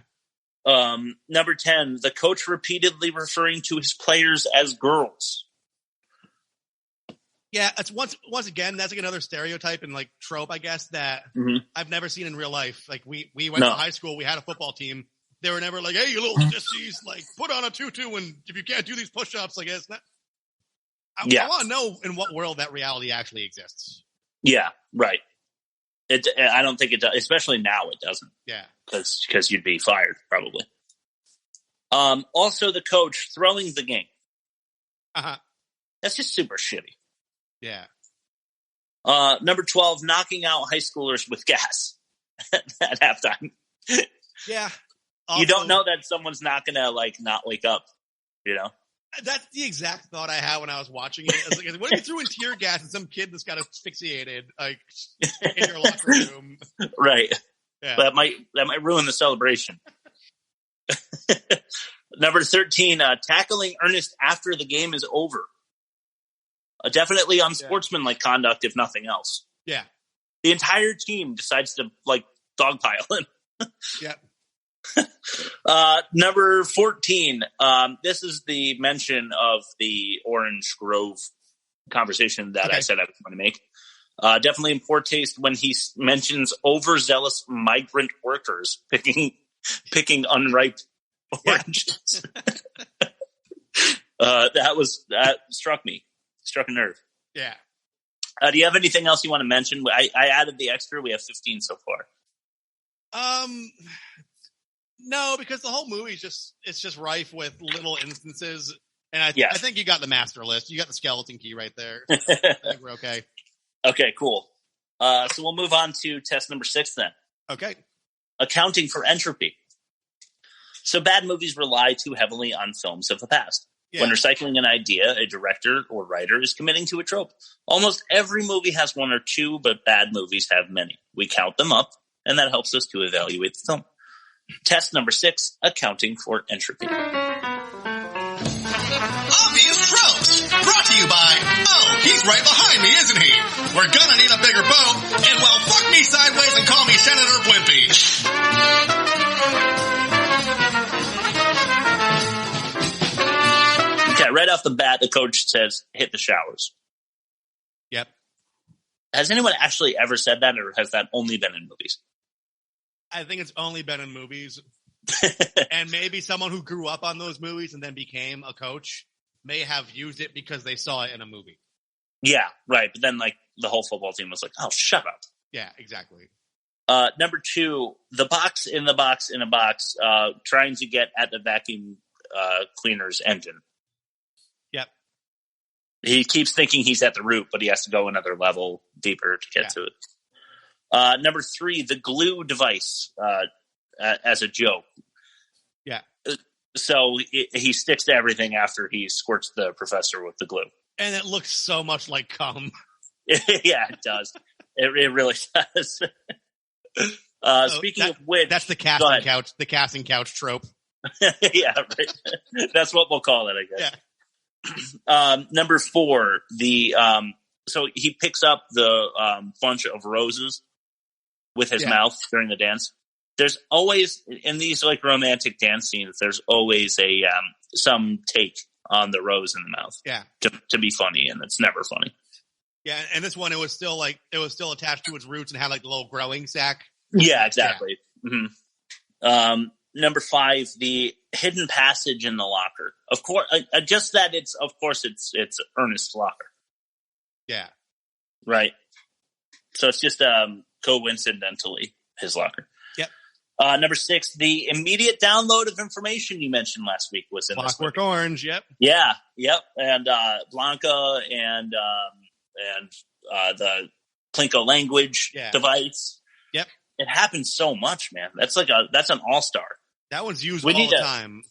Number 10, the coach repeatedly referring to his players as girls. Yeah, it's once again, that's like another stereotype and like trope, I guess, that I've never seen in real life. Like we went to high school, we had a football team. They were never like, hey, you little sissies, like put on a tutu, and if you can't do these push-ups, like it's not. I want to know in what world that reality actually exists. Yeah, right. I don't think it does, especially now it doesn't. Yeah. Because you'd be fired, probably. Also, the coach throwing the game. That's just super shitty. Yeah. Number 12, knocking out high schoolers with gas at halftime. Yeah. Also, you don't know that someone's not going to, like, not wake up, you know? That's the exact thought I had when I was watching it. I was like, what if you threw in tear gas and some kid that's got asphyxiated, like, in your locker room? Right. Yeah. That might ruin the celebration. Number 13, tackling Ernest after the game is over. Definitely unsportsmanlike conduct, if nothing else. Yeah. The entire team decides to, like, dogpile him. Yeah. Number 14, this is the mention of the Orange Grove conversation that I said I was going to make. Definitely in poor taste when he mentions overzealous migrant workers picking unripe oranges. That struck a nerve. Yeah. Do you have anything else you want to mention? I added the extra. We have 15 so far. No, because the whole movie is just rife with little instances, and I think you got the master list. You got the skeleton key right there. I think we're okay. Okay, cool. So we'll move on to test number 6 then. Okay. Accounting for entropy. So bad movies rely too heavily on films of the past. Yeah. When recycling an idea, a director or writer is committing to a trope. Almost every movie has one or two, but bad movies have many. We count them up, and that helps us to evaluate the film. Test number 6, accounting for entropy. Obvious tropes. Brought to you by, he's right behind me, isn't he? We're gonna need a bigger boat, and well, fuck me sideways and call me Senator Blimpy. Okay, right off the bat, the coach says, hit the showers. Yep. Has anyone actually ever said that, or has that only been in movies? I think it's only been in movies. And maybe someone who grew up on those movies and then became a coach may have used it because they saw it in a movie. Yeah, right. But then, like, the whole football team was like, oh, shut up. Yeah, exactly. Number 2, the box in the box in a box, trying to get at the vacuum cleaner's engine. Yep. He keeps thinking he's at the root, but he has to go another level deeper to get to it. Number 3, the glue device as a joke. Yeah. So he sticks to everything after he squirts the professor with the glue. And it looks so much like cum. Yeah, it does. It really does. Speaking of which, that's the casting couch trope. Yeah, right. That's what we'll call it, I guess. Yeah. Number 4, so he picks up the bunch of roses with his mouth during the dance. There's always, in these like romantic dance scenes, there's always a some take on the rose in the mouth. Yeah. To be funny, and it's never funny. Yeah, and this one it was still attached to its roots and had like the little growing sac. Yeah, exactly. Yeah. Mm-hmm. Number 5, the hidden passage in the locker. Of course, just that it's Ernest's locker. Yeah. Right. So it's just coincidentally his locker. Yep. Number 6, the immediate download of information you mentioned last week was in Clockwork Orange. Yep. Yeah. Yep. And Blanca and the Plinko language device. Yep. It happens so much, man. That's an all-star. That one's used all the time.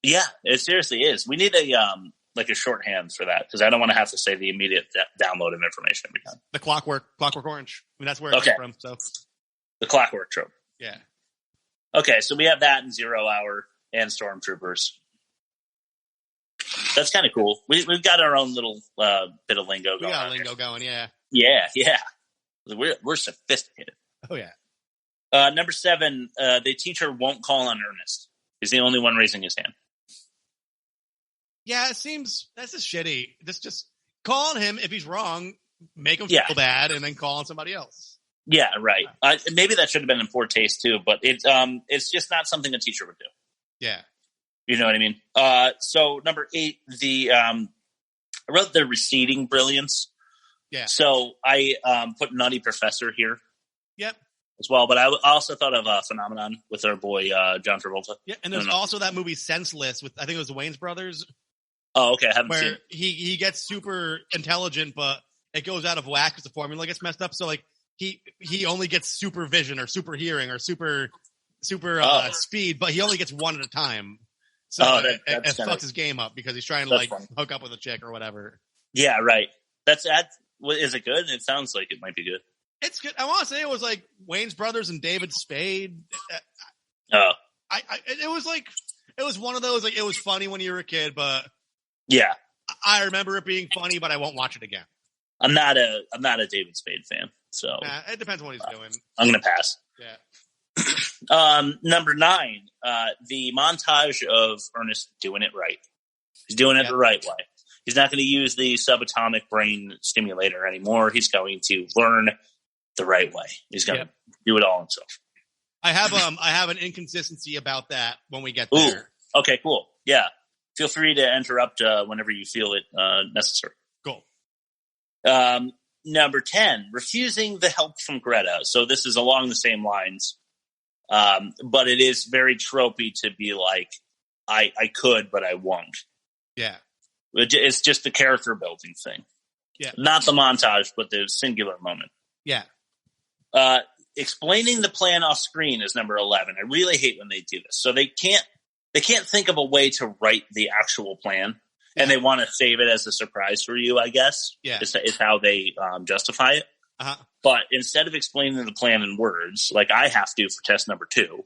Yeah, it seriously is. We need a shorthand for that because I don't want to have to say the immediate download of information every time. The Clockwork Orange. I mean, that's where it came from. So the Clockwork trope. Yeah. Okay, so we have that in 0 Hour and Stormtroopers. That's kind of cool. We've got our own little bit of lingo going. We got lingo going, yeah. Yeah. We're sophisticated. Oh, yeah. Number 7, the teacher won't call on Ernest. He's the only one raising his hand. Yeah, it seems that's just shitty. Just call on him if he's wrong, make him feel bad, and then call on somebody else. Yeah, right. Maybe that should have been in poor taste too, but it's just not something a teacher would do. Yeah. You know what I mean? So number 8, I wrote the receding brilliance. Yeah. So I put Nutty Professor here. Yep. As well, but I also thought of Phenomenon with our boy John Travolta. Yeah, and there's also that movie Senseless with, I think it was the Wayans brothers. Oh, okay, I haven't where seen it. He gets super intelligent, but it goes out of whack because the formula gets messed up. So like he only gets super vision or super hearing or super speed, but he only gets one at a time. So it fucks his game up because he's trying to like hook up with a chick or whatever. Yeah, right. Is it good? It sounds like it might be good. It's good. I want to say it was like Wayans Brothers and David Spade. It was one of those, like, it was funny when you were a kid, but yeah, I remember it being funny, but I won't watch it again. I'm not a David Spade fan, so it depends on what he's doing. I'm gonna pass. Yeah. Number 9, the montage of Ernest doing it right. He's doing it the right way. He's not going to use the subatomic brain stimulator anymore. He's going to learn the right way. He's going to do it all himself. I have an inconsistency about that when we get there. Ooh, okay, cool. Yeah. Feel free to interrupt whenever you feel it necessary. Cool. Number 10, refusing the help from Greta. So this is along the same lines, but it is very tropey to be like, I could, but I won't. Yeah. It's just the character building thing. Yeah. Not the montage, but the singular moment. Yeah. Explaining the plan off screen is number 11. I really hate when they do this. So they can't think of a way to write the actual plan, and they want to save it as a surprise for you, I guess. Yeah. Is how they justify it. Uh-huh. But instead of explaining the plan in words, like I have to for test number 2,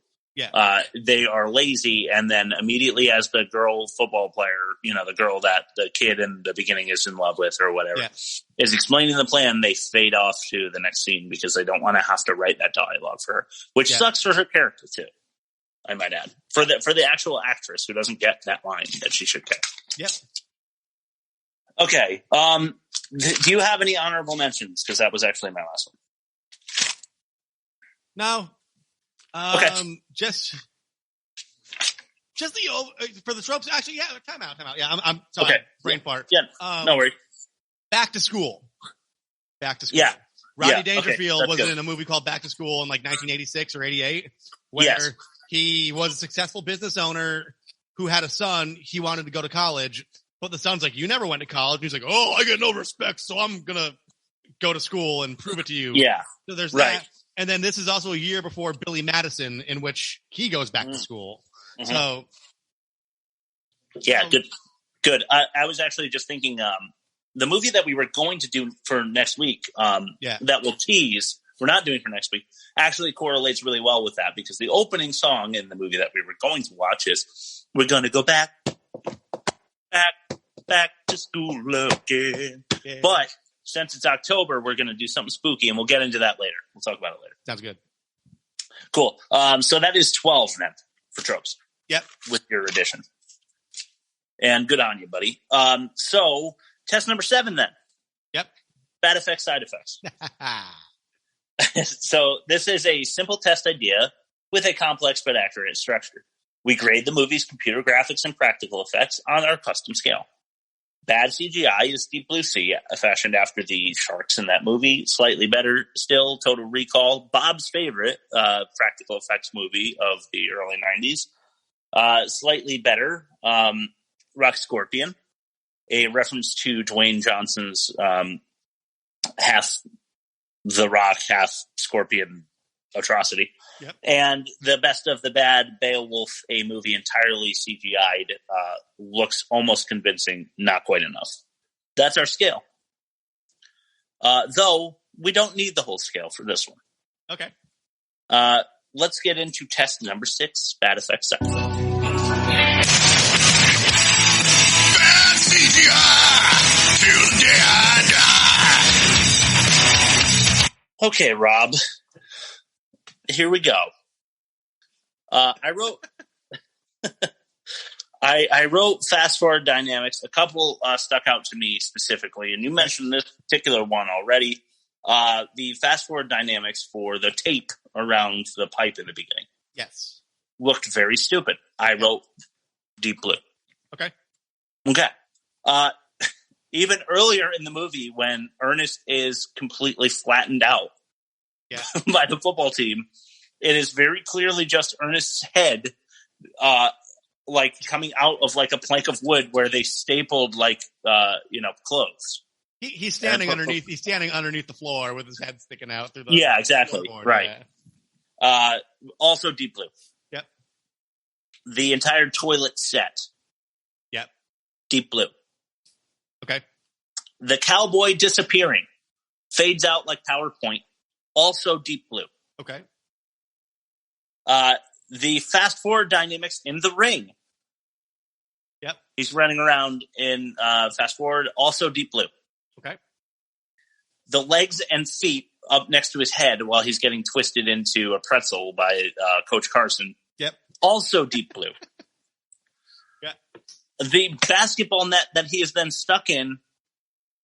they are lazy, and then immediately as the girl football player, the girl that the kid in the beginning is in love with or whatever, is explaining the plan, they fade off to the next scene because they don't want to have to write that dialogue for her, which sucks for her character too, I might add. For the actual actress who doesn't get that line that she should get. Yep. Okay. Do you have any honorable mentions? Because that was actually my last one. No. Okay. Just for the tropes. Actually, yeah. Time out. Yeah, I'm sorry. Okay. Brain fart. Yeah. No worries. Back to School. Yeah. Rodney Dangerfield was in a movie called Back to School in like 1986 or 88, where he was a successful business owner who had a son. He wanted to go to college, but the son's like, "You never went to college." And he's like, "Oh, I get no respect, so I'm gonna go to school and prove it to you." Yeah. So there's that. And then this is also a year before Billy Madison, in which he goes back to school. Mm-hmm. So, good. I was actually just thinking, the movie that we were going to do for next week, that we'll tease, we're not doing for next week, actually correlates really well with that, because the opening song in the movie that we were going to watch is, "We're going to go back to school again." Yeah. But since it's October, we're going to do something spooky, and we'll get into that later. We'll talk about it later. Sounds good. Cool. So that is 12 then for tropes. Yep. With your addition. And good on you, buddy. So test number 7 then. Yep. Bad effects, side effects. So this is a simple test idea with a complex but accurate structure. We grade the movie's computer graphics and practical effects on our custom scale. Bad CGI is Deep Blue Sea, fashioned after the sharks in that movie. Slightly better still, Total Recall, Bob's favorite practical effects movie of the early 90s. Slightly better, Rock Scorpion, a reference to Dwayne Johnson's half The Rock, half Scorpion atrocity. Yep. And the best of the bad, Beowulf, a movie entirely CGI'd, looks almost convincing, not quite enough. That's our scale. Though we don't need the whole scale for this one. Okay. Let's get into test number 6, bad effects side. Bad Okay, Rob. Here we go. I wrote I wrote fast forward dynamics. A couple stuck out to me specifically, and you mentioned this particular one already. The fast forward dynamics for the tape around the pipe in the beginning. Yes. Looked very stupid. I wrote deep blue. Okay. Even earlier in the movie when Ernest is completely flattened out by the football team, it is very clearly just Ernest's head coming out of like a plank of wood where they stapled clothes. He's standing underneath the floor with his head sticking out through the exactly. floorboard. Right. Yeah. Also deep blue. Yep. The entire toilet set. Yep. Deep blue. Okay. The cowboy disappearing. Fades out like PowerPoint. Also deep blue. Okay. The fast forward dynamics in the ring. Yep. He's running around in fast forward. Also deep blue. Okay. The legs and feet up next to his head while he's getting twisted into a pretzel by Coach Carson. Yep. Also deep blue. Yeah. The basketball net that he is then stuck in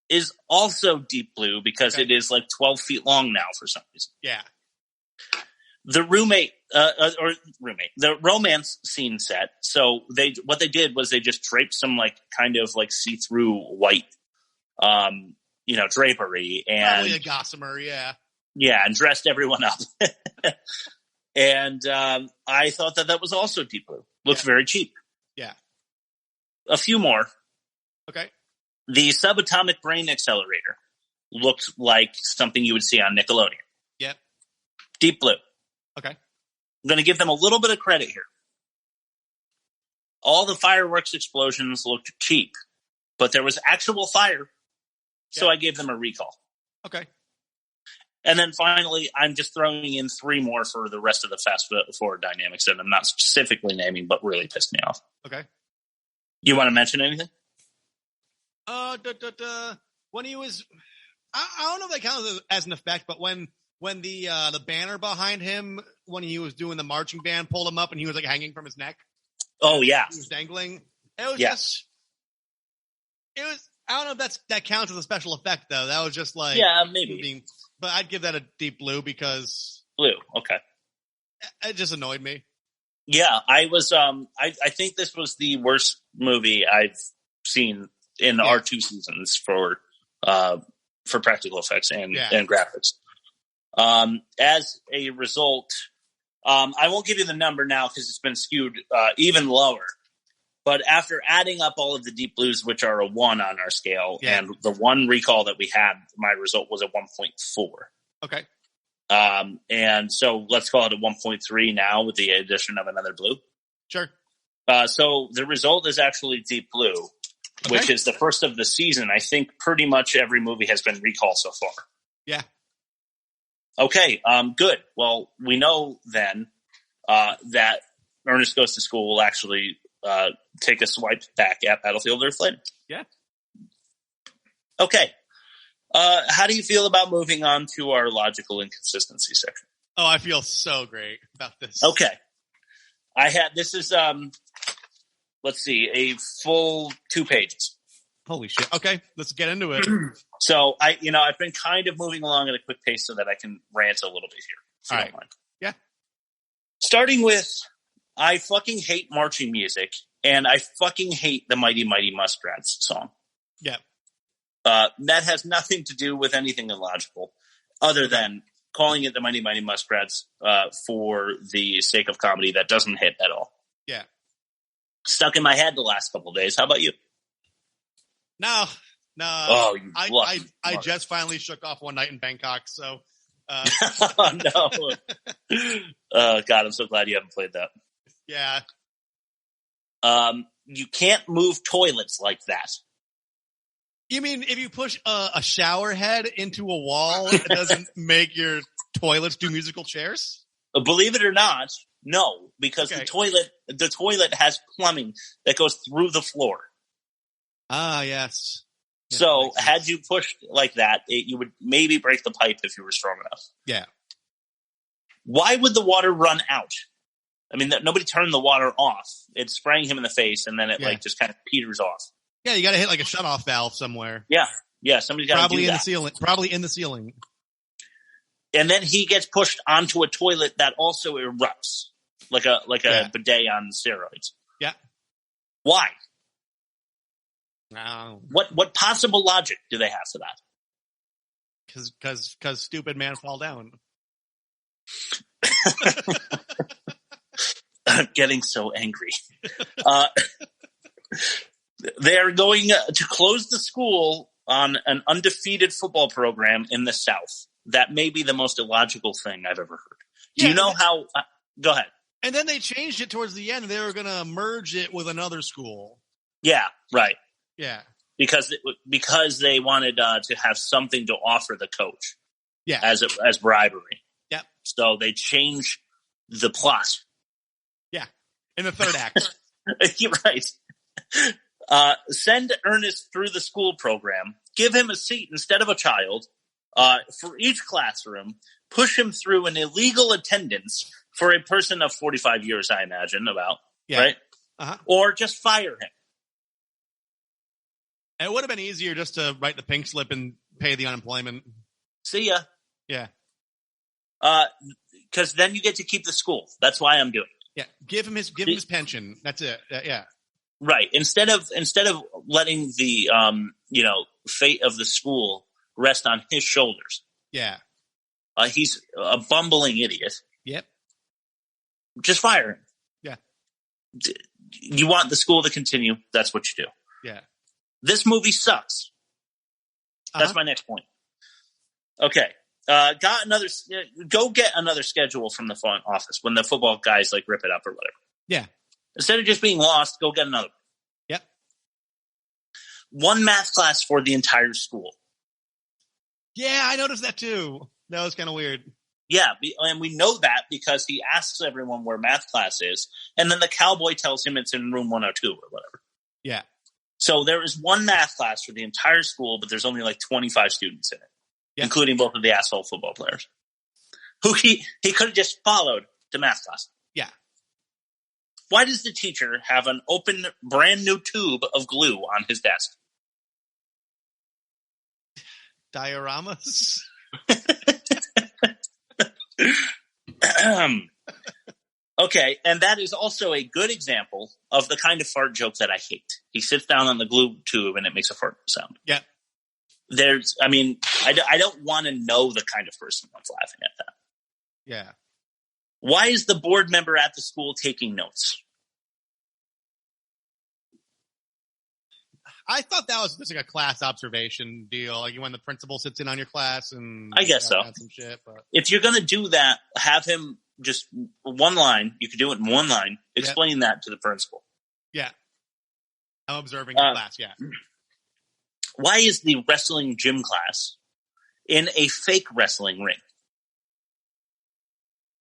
is also deep blue because it is like 12 feet long now for some reason. Yeah. The the romance scene set. So what they did was they just draped some like kind of like see-through white, drapery and probably a gossamer. Yeah. Yeah. And dressed everyone up. And, I thought that was also deep blue. Looked very cheap. Yeah. A few more. Okay. The subatomic brain accelerator looked like something you would see on Nickelodeon. Yep. Deep blue. Okay. I'm going to give them a little bit of credit here. All the fireworks explosions looked cheap, but there was actual fire, so I gave them a recall. Okay. And then finally, I'm just throwing in 3 more for the rest of the fast forward dynamics that I'm not specifically naming, but really pissed me off. Okay. You want to mention anything? When he was, I don't know if that counts as an effect, but when the banner behind him, when he was doing the marching band, pulled him up and he was like hanging from his neck. Oh yeah, he was dangling. It was just. It was. I don't know if that counts as a special effect though. That was just like maybe. But I'd give that a deep blue because blue. Okay. It just annoyed me. Yeah, I was. I think this was the worst movie I've seen in our 2 seasons for practical effects and graphics. As a result, I won't give you the number now because it's been skewed even lower. But after adding up all of the deep blues, which are a 1 on our scale, and the 1 recall that we had, my result was a 1.4. Okay. And so let's call it a 1.3 now with the addition of another blue. Sure. So the result is actually deep blue, which is the first of the season. I think pretty much every movie has been recalled so far. Yeah. Okay. Good. Well, we know then that Ernest Goes to School will actually take a swipe back at Battlefield Earth later. Yeah. Okay. How do you feel about moving on to our logical inconsistency section? Oh, I feel so great about this. Okay. This is, let's see, a full 2 pages. Holy shit. Okay. Let's get into it. So I've been kind of moving along at a quick pace so that I can rant a little bit here. All right. Don't mind. Yeah. Starting with, I fucking hate marching music, and I fucking hate the Mighty Mighty Muskrats song. Yeah. That has nothing to do with anything illogical, other than calling it the Mighty Mighty Muskrats for the sake of comedy that doesn't hit at all. Yeah. Stuck in my head the last couple of days. How about you? No. Oh, you I just finally shook off One Night in Bangkok, so. Oh, no. God, I'm so glad you haven't played that. Yeah. You can't move toilets like that. You mean if you push a shower head into a wall, it doesn't make your toilets do musical chairs? Believe it or not, no, because the toilet has plumbing that goes through the floor. Ah, yes. So had you pushed like that, you would maybe break the pipe if you were strong enough. Yeah. Why would the water run out? I mean, nobody turned the water off. It's spraying him in the face, and then it just kind of peters off. Yeah, you got to hit like a shutoff valve somewhere. Yeah, somebody's got to do that. Probably in the ceiling. And then he gets pushed onto a toilet that also erupts, like a bidet on steroids. Yeah. Why? No. What possible logic do they have for that? Because stupid man fall down. I'm getting so angry. They're going to close the school on an undefeated football program in the South. That may be the most illogical thing I've ever heard. Do you know how? Go ahead. And then they changed it towards the end. They were going to merge it with another school. Yeah, right. Yeah. Because they wanted to have something to offer the coach. Yeah. As bribery. Yep. So they changed the plot. Yeah. In the third act. You're right. Send Ernest through the school program. Give him a seat instead of a child. For each classroom. Push him through an illegal attendance for a person of 45 years, I imagine, about. Yeah. Right? Uh-huh. Or just fire him. It would have been easier just to write the pink slip and pay the unemployment. See ya. Yeah. Because then you get to keep the school. That's why I'm doing it. Yeah. Give him his pension. That's it. Yeah. Right. Instead of letting the fate of the school rest on his shoulders. Yeah. He's a bumbling idiot. Yep. Just fire him. Yeah. You want the school to continue. That's what you do. Yeah. This movie sucks. That's my next point. Okay. Go get another schedule from the front office when the football guys rip it up or whatever. Yeah. Instead of just being lost, go get another. Yep. One math class for the entire school. Yeah, I noticed that too. That was kind of weird. Yeah, and we know that because he asks everyone where math class is, and then the cowboy tells him it's in room 102 or whatever. Yeah. So there is one math class for the entire school, but there's only 25 students in it, including both of the asshole football players, who he could have just followed to math class. Yeah. Why does the teacher have an open, brand new tube of glue on his desk? Dioramas? Okay, and that is also a good example of the kind of fart joke that I hate. He sits down on the glue tube and it makes a fart sound. Yeah. I don't want to know the kind of person that's laughing at that. Yeah. Why is the board member at the school taking notes? I thought that was just a class observation deal, when the principal sits in on your class and I guess so. Some shit, but if you're going to do that, have him just one line. You could do it in one line. Explain that to the principal. Yeah, I'm observing the class. Yeah. Why is the wrestling gym class in a fake wrestling ring?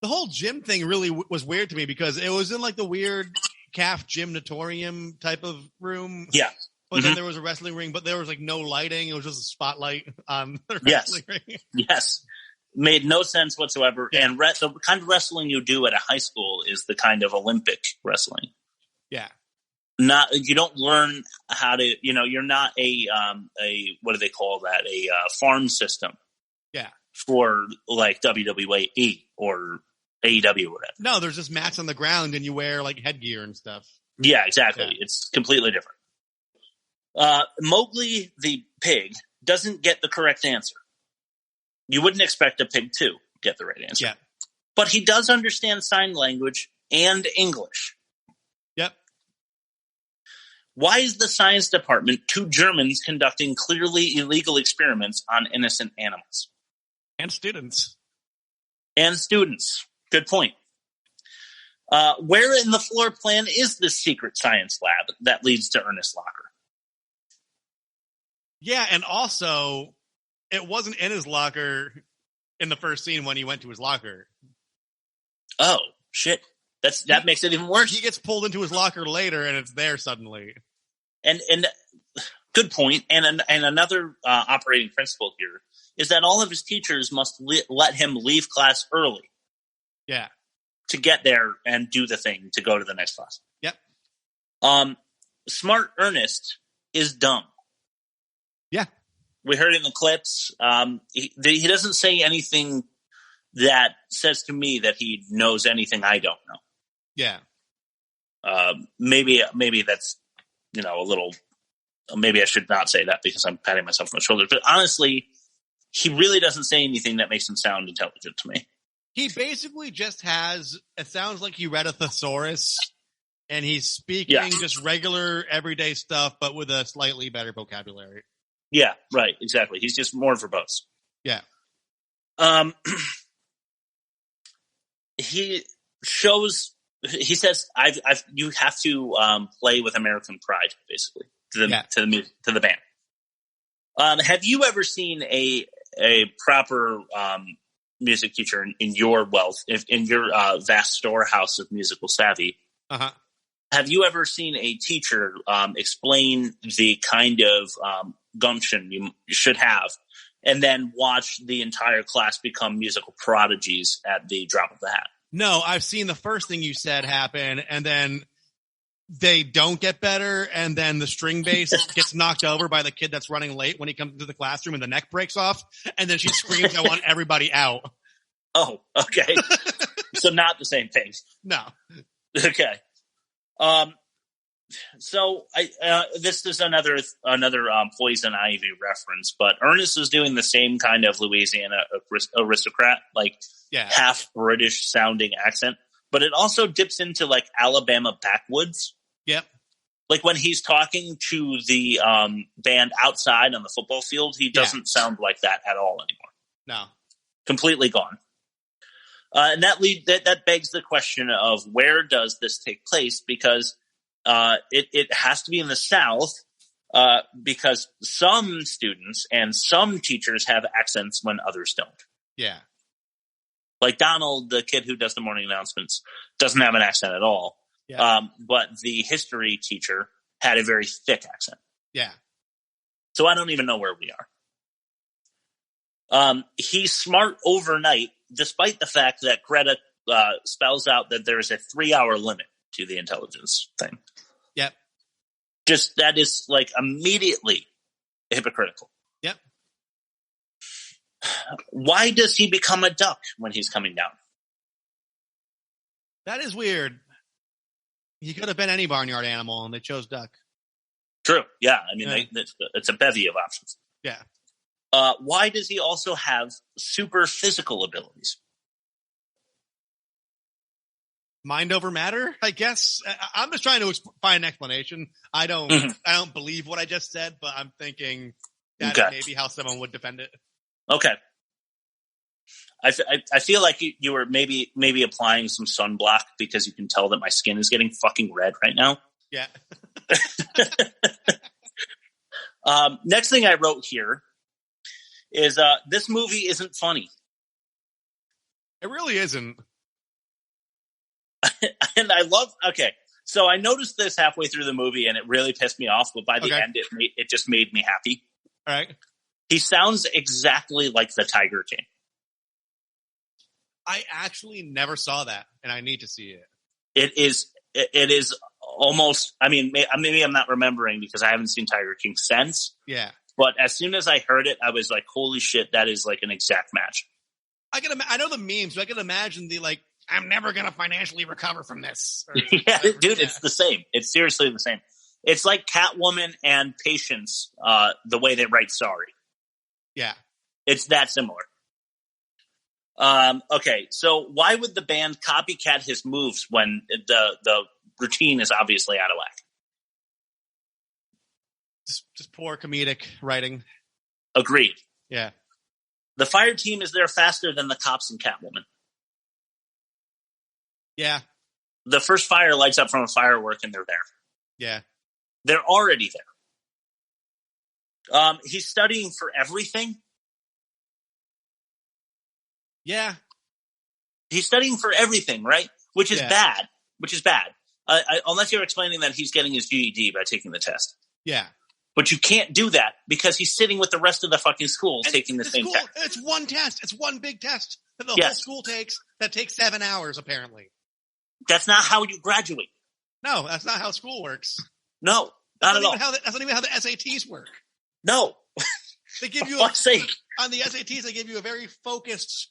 The whole gym thing really was weird to me because it was in the weird calf gymnatorium type of room. Yeah. But then there was a wrestling ring, but there was no lighting. It was just a spotlight on the wrestling ring. Yes. Made no sense whatsoever. Yeah. And the kind of wrestling you do at a high school is the kind of Olympic wrestling. Yeah. You don't learn how to, you're not a what do they call that? A farm system. Yeah. For WWE or AEW or whatever. No, there's just mats on the ground and you wear headgear and stuff. Yeah, exactly. Yeah. It's completely different. Mowgli the pig doesn't get the correct answer. You wouldn't expect a pig to get the right answer. Yeah. But he does understand sign language and English. Yep. Why is the science department 2 Germans conducting clearly illegal experiments on innocent animals? And students. Good point. Where in the floor plan is this secret science lab that leads to Ernest's locker? Yeah, and also, it wasn't in his locker in the first scene when he went to his locker. Oh, shit. That makes it even worse. He gets pulled into his locker later, and it's there suddenly. And Good point. And another operating principle here is that all of his teachers must let him leave class early. Yeah. To get there and do the thing to go to the next class. Yep. Smart Ernest is dumb. Yeah. We heard in the clips. He doesn't say anything that says to me that he knows anything I don't know. Yeah. Maybe that's, a little, maybe I should not say that because I'm patting myself on the shoulder. But honestly, he really doesn't say anything that makes him sound intelligent to me. He basically just has, it sounds like he read a thesaurus and he's speaking just regular everyday stuff, but with a slightly better vocabulary. Yeah, right. Exactly. He's just more verbose. Yeah. He says, you have to, play with American pride, basically, to the band. Have you ever seen a proper, music teacher in your wealth, in your vast storehouse of musical savvy? Uh-huh. Have you ever seen a teacher explain the kind of gumption you should have, and then watch the entire class become musical prodigies at the drop of the hat? No, I've seen the first thing you said happen, and then they don't get better, and then the string bass gets knocked over by the kid that's running late when he comes into the classroom and the neck breaks off, and then she screams, I want everybody out. Oh, okay. So not the same thing. No. Okay. So this is another Poison Ivy reference, but Ernest is doing the same kind of Louisiana aristocrat, like half British sounding accent, but it also dips into like Alabama backwoods. Yep. Like when he's talking to the band outside on the football field, he doesn't sound like that at all anymore. No. Completely gone. And that begs the question of where does this take place? Because it has to be in the South, because some students and some teachers have accents when others don't. Yeah. Like Donald, the kid who does the morning announcements, doesn't have an accent at all. Yeah. But the history teacher had a very thick accent. Yeah. So I don't even know where we are. He's smart overnight, despite the fact that Greta spells out that there is a 3-hour limit to the intelligence thing. Yep. Just that is like immediately hypocritical. Yep. Why does he become a duck when he's coming down? That is weird. He could have been any barnyard animal, and they chose duck. True. Yeah. I mean, it's a bevy of options. Yeah. Why does he also have super physical abilities? Mind over matter, I guess. I'm just trying to find an explanation. I don't believe what I just said, but I'm thinking that maybe how someone would defend it. Okay. I feel like you were maybe applying some sunblock because you can tell that my skin is getting fucking red right now. Yeah. Next thing I wrote here is this movie isn't funny. It really isn't. And so I noticed this halfway through the movie and it really pissed me off, but by the end it just made me happy. All right. He sounds exactly like the Tiger King. I actually never saw that, and I need to see it. It is almost, I mean, maybe I'm not remembering because I haven't seen Tiger King since. Yeah. But as soon as I heard it, I was like, holy shit, that is like an exact match. I know the memes, but I can imagine the like, I'm never going to financially recover from this. Yeah, dude, it's the same. It's seriously the same. It's like Catwoman and Patience, the way they write sorry. Yeah. It's that similar. Okay, so why would the band copycat his moves when the routine is obviously out of whack? Just poor comedic writing. Agreed. Yeah. The fire team is there faster than the cops and Catwoman. Yeah. The first fire lights up from a firework and they're there. Yeah. They're already there. He's studying for everything. Yeah. He's studying for everything, right? Which is bad. Unless you're explaining that he's getting his GED by taking the test. Yeah. But you can't do that because he's sitting with the rest of the fucking school taking the same test. It's one test. It's one big test that the whole school takes that takes 7 hours, apparently. That's not how you graduate. No, that's not how school works. No, not at all. That's not even how the SATs work. No. They give you on the SATs, they give you a very focused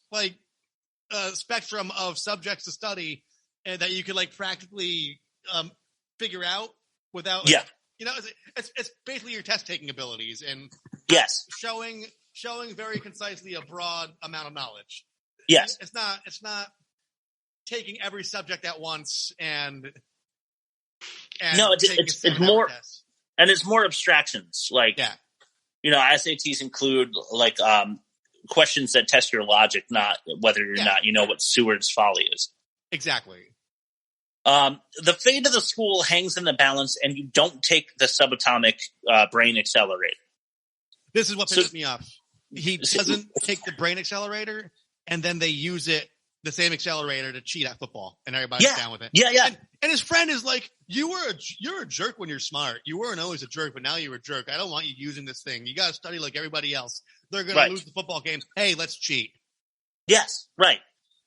spectrum of subjects to study and that you could practically figure out without it's basically your test taking abilities and showing very concisely a broad amount of knowledge. Yes. It's not taking every subject at once and no, it's more tests. And it's more abstractions SATs include questions that test your logic, not whether or not you know what Seward's folly is. Exactly. The fate of the school hangs in the balance, and you don't take the subatomic brain accelerator. This is what pisses me off. He doesn't take the brain accelerator, and then they use the same accelerator to cheat at football, and everybody's down with it. Yeah. And his friend is like, you're a jerk when you're smart. You weren't always a jerk, but now you're a jerk. I don't want you using this thing. You got to study like everybody else. They're going to lose the football game. Hey, let's cheat. Yes, right.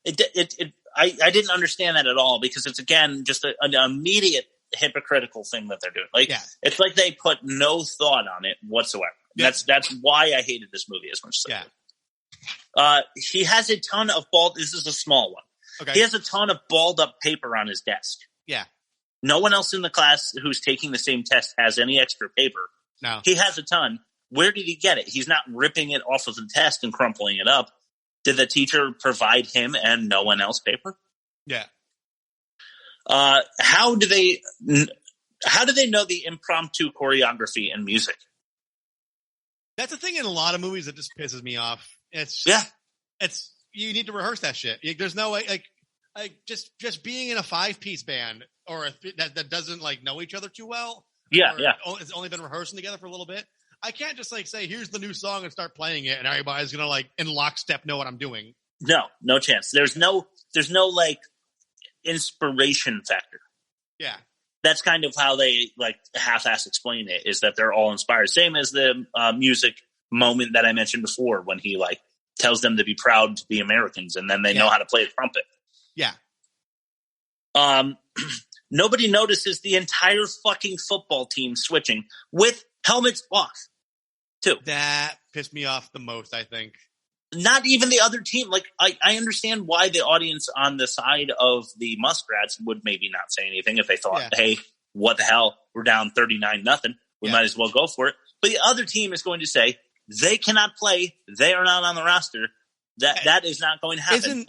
I didn't understand that at all because it's, again, just an immediate hypocritical thing that they're doing. It's like they put no thought on it whatsoever. Yeah. That's why I hated this movie as much as I did. He has a ton of this is a small one. Okay. He has a ton of balled up paper on his desk. Yeah. No one else in the class who's taking the same test has any extra paper. No. He has a ton. Where did he get it? He's not ripping it off of the test and crumpling it up. Did the teacher provide him and no one else paper? Yeah. How do they know the impromptu choreography and music? That's a thing in a lot of movies that just pisses me off. It's you need to rehearse that shit. There's no way just being in a 5-piece band or that doesn't know each other too well. It's only been rehearsing together for a little bit. I can't just say here's the new song and start playing it and everybody's gonna in lockstep know what I'm doing. No chance. There's no inspiration factor. Yeah. That's kind of how they half-ass explain it, is that they're all inspired. Same as the music moment that I mentioned before when he tells them to be proud to be Americans and then they know how to play a trumpet. Yeah. Nobody notices the entire fucking football team switching with helmets off too. That pissed me off the most, I think. Not even the other team. I understand why the audience on the side of the Muskrats would maybe not say anything if they thought, hey, what the hell? We're down 39-0. We might as well go for it. But the other team is going to say they cannot play. They are not on the roster. That is not going to happen.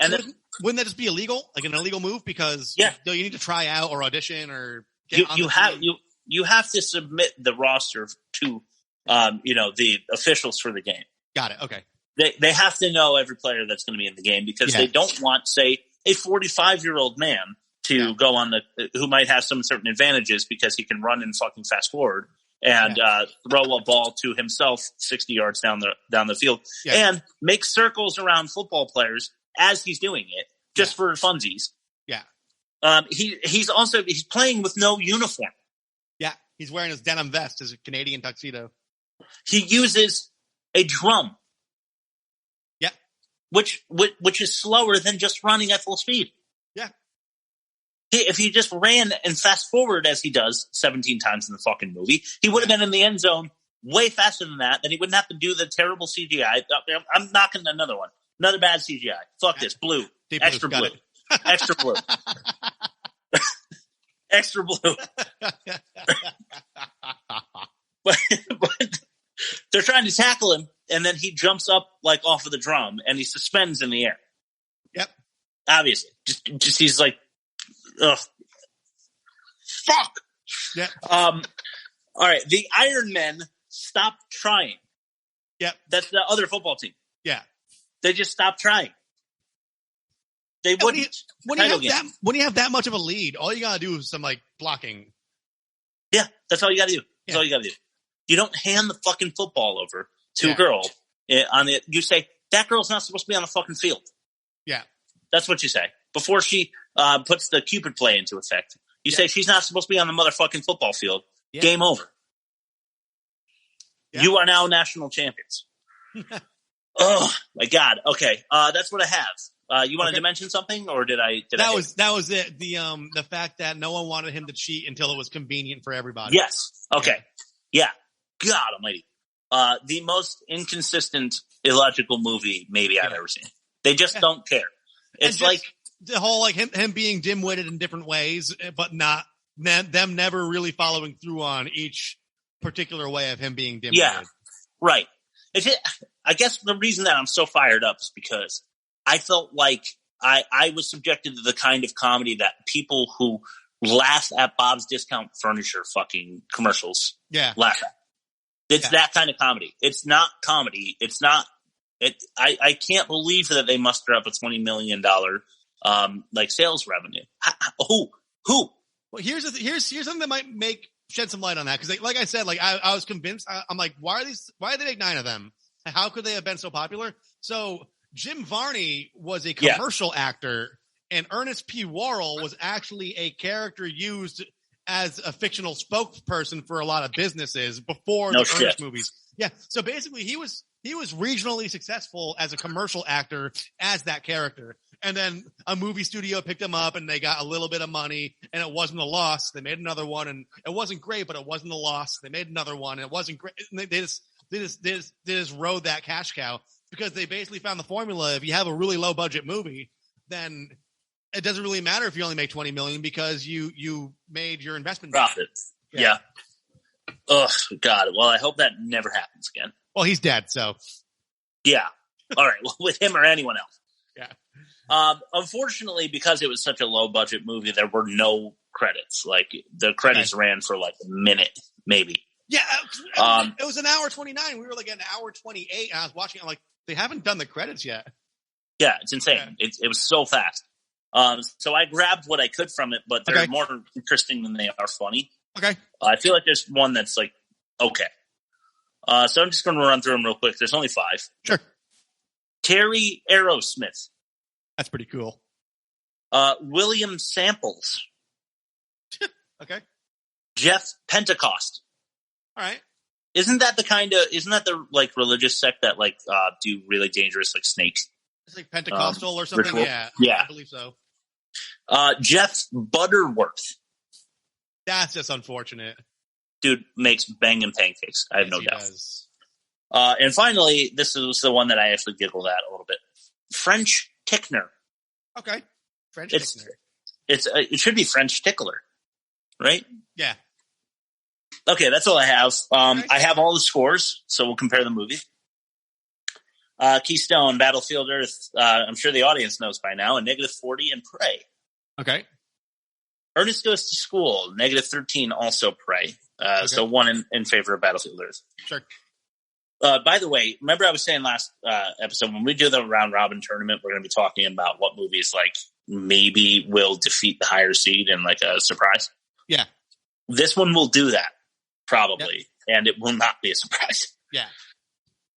Wouldn't that just be illegal? An illegal move? Because you need to try out or audition or get on you have to submit the roster to the officials for the game. Got it. Okay. They have to know every player that's going to be in the game because they don't want, say, a 45-year-old man to go on who might have some certain advantages because he can run and fucking fast forward and throw a ball to himself 60 yards down the field and make circles around football players as he's doing it just for funsies. Yeah. He's playing with no uniform. Yeah. He's wearing his denim vest, his Canadian tuxedo. He uses a drum. Yeah. Which is slower than just running at full speed. Yeah. If he just ran and fast forward as he does 17 times in the fucking movie, he would have been in the end zone way faster than that. Then he wouldn't have to do the terrible CGI. I'm knocking another one. Another bad CGI. Fuck this. Blue. Deep extra blue. Extra blue. Extra blue. But they're trying to tackle him, and then he jumps up off of the drum, and he suspends in the air. Yep. Obviously. Just he's like, ugh. Fuck! Yeah. All right. The Iron Men stopped trying. Yep. That's the other football team. Yeah. They just stopped trying. They wouldn't. When you have that much of a lead, all you gotta do is some blocking. Yeah, that's all you gotta do. That's all you gotta do. You don't hand the fucking football over to a girl you say, that girl's not supposed to be on the fucking field. Yeah. That's what you say. Before she puts the Cupid play into effect. You say she's not supposed to be on the motherfucking football field. Yeah. Game over. Yeah. You are now national champions. Oh my God. Okay. That's what I have. You wanted to mention something, or did I? That was it. The fact that no one wanted him to cheat until it was convenient for everybody. Yes. Okay. Yeah. God almighty. The most inconsistent, illogical movie maybe I've ever seen. They just don't care. It's like the whole like him being dim-witted in different ways, but not them never really following through on each particular way of him being dim-witted. Yeah. Right. I guess the reason that I'm so fired up is because I felt like I was subjected to the kind of comedy that people who laugh at Bob's Discount Furniture fucking commercials laugh at. It's that kind of comedy. It's not comedy. It's not. I can't believe that they muster up a $20 million like sales revenue. Who? Well, here's something that might shed some light on that, because like I said, like I was convinced. I'm like, why did they make 9 of them? How could they have been so popular? So Jim Varney was a commercial actor, and Ernest P. Worrell was actually a character used as a fictional spokesperson for a lot of businesses before the Ernest movies. Yeah. So basically he was regionally successful as a commercial actor as that character. And then a movie studio picked him up and they got a little bit of money, and it wasn't a loss. They made another one, and it wasn't great, but it wasn't a loss. They made another one, and it wasn't great. And they just rode that cash cow, because they basically found the formula. If you have a really low budget movie, then it doesn't really matter if you only make $20 million, because you made your investment profit. Yeah. Oh God. Well, I hope that never happens again. Well, he's dead, so. Yeah. All right. Well, with him or anyone else. Yeah. Unfortunately, because it was such a low budget movie, there were no credits. Like the credits ran for like a minute, maybe. Yeah. It was an hour 29. We were like an hour 28. And I was watching. I'm like, they haven't done the credits yet. Yeah. It's insane. Yeah. It was so fast. So I grabbed what I could from it, but they're more interesting than they are funny. Okay. I feel like there's one that's like, okay. So I'm just going to run through them real quick. There's only 5. Sure. Terry Aerosmith. That's pretty cool. William Samples. Okay. Jeff Pentecost. All right. Isn't that the like religious sect that like do really dangerous like snakes? It's like Pentecostal or something. Ritual? Yeah. I believe so. Jeff Butterworth. That's just unfortunate. Dude makes banging pancakes. I have no doubt. Does. And finally, this is the one that I actually giggled at a little bit. French Tickner. Okay. French Tickner. It should be French Tickler, right? Yeah. Okay, that's all I have. I have all the scores, so we'll compare the movies. Keystone, Battlefield Earth, I'm sure the audience knows by now, a -40, and Prey. Okay. Ernest Goes to School, -13, also Prey. So 1 in favor of Battlefield Earth. Sure. By the way, remember I was saying last episode, when we do the round robin tournament, we're going to be talking about what movies like maybe will defeat the higher seed in like a surprise. Yeah. This one will do that, probably, and it will not be a surprise. Yeah.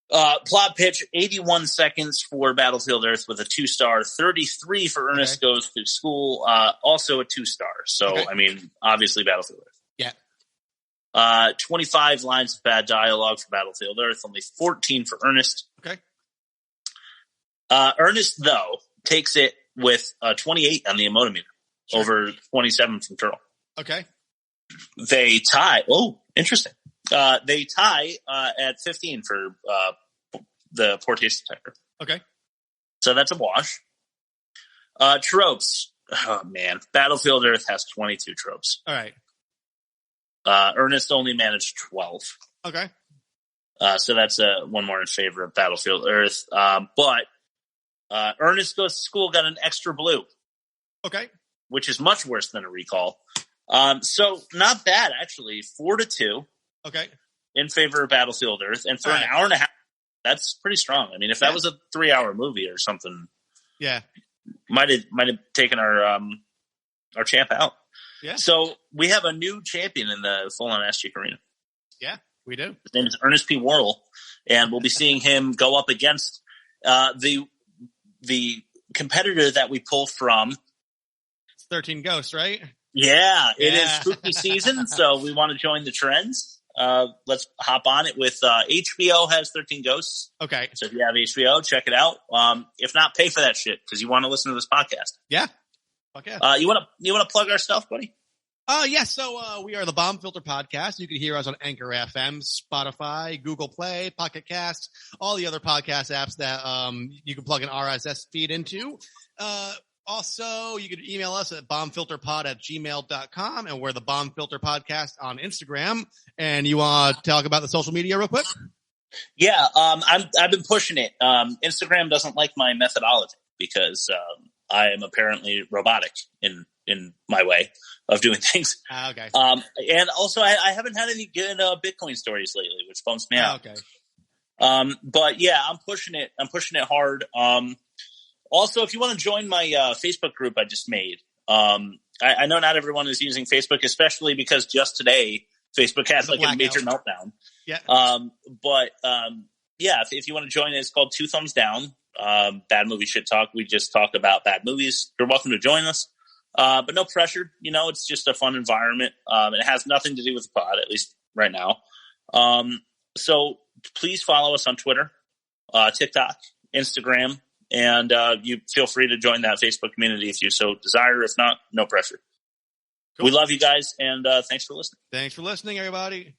Plot pitch, 81 seconds for Battlefield Earth with a 2-star, 33 for Ernest Goes to School, also a 2-star. So, I mean, obviously Battlefield Earth. Yeah. 25 lines of bad dialogue for Battlefield Earth, only 14 for Ernest. Okay. Ernest, though, takes it with 28 on the emotometer, over 27 from Turtle. Okay. They tie. Oh, interesting. They tie at 15 for the poor taste detector. Okay. So that's a wash. Tropes. Oh, man. Battlefield Earth has 22 tropes. All right. Ernest only managed 12. Okay. So that's one more in favor of Battlefield Earth. But Ernest Goes to School got an extra blue. Okay. Which is much worse than a recall. So not bad, actually. 4-2. Okay. In favor of Battlefield Earth. And for an hour and a half, that's pretty strong. I mean, if that was a 3-hour movie or something, might have taken our champ out. Yeah. So we have a new champion in the full-on Ask Cheek Arena. Yeah, we do. His name is Ernest P. Worrell, and we'll be seeing him go up against the competitor that we pull from. It's 13 Ghosts, right? Yeah, it is spooky season, so we want to join the trends. let's hop on it with HBO has 13 Ghosts. Okay. So if you have HBO, check it out. If not, pay for that shit because you want to listen to this podcast. Yeah. Fuck yeah. You want to plug our stuff, buddy? Yes. So we are the Bomb Filter Podcast. You can hear us on Anchor FM, Spotify, Google Play, Pocket Cast, all the other podcast apps that you can plug an RSS feed into. Also, you can email us at bombfilterpod@gmail.com, and we're the Bomb Filter Podcast on Instagram. And you want to talk about the social media real quick? Yeah, I've been pushing it. Instagram doesn't like my methodology because I am apparently robotic in my way of doing things. Okay. And also, I haven't had any good Bitcoin stories lately, which bumps me out. Okay. But yeah, I'm pushing it. I'm pushing it hard. Also, if you want to join my Facebook group I just made, I know not everyone is using Facebook, especially because just today Facebook had like a major meltdown. Yeah. Yeah, if you want to join it, it's called 2 Thumbs Down. Bad Movie Shit Talk. We just talk about bad movies. You're welcome to join us. But no pressure. You know, it's just a fun environment. It has nothing to do with the pod, at least right now. So please follow us on Twitter, TikTok, Instagram, and you feel free to join that Facebook community if you so desire. If not, no pressure. Cool. We love you guys, and thanks for listening. Thanks for listening, everybody.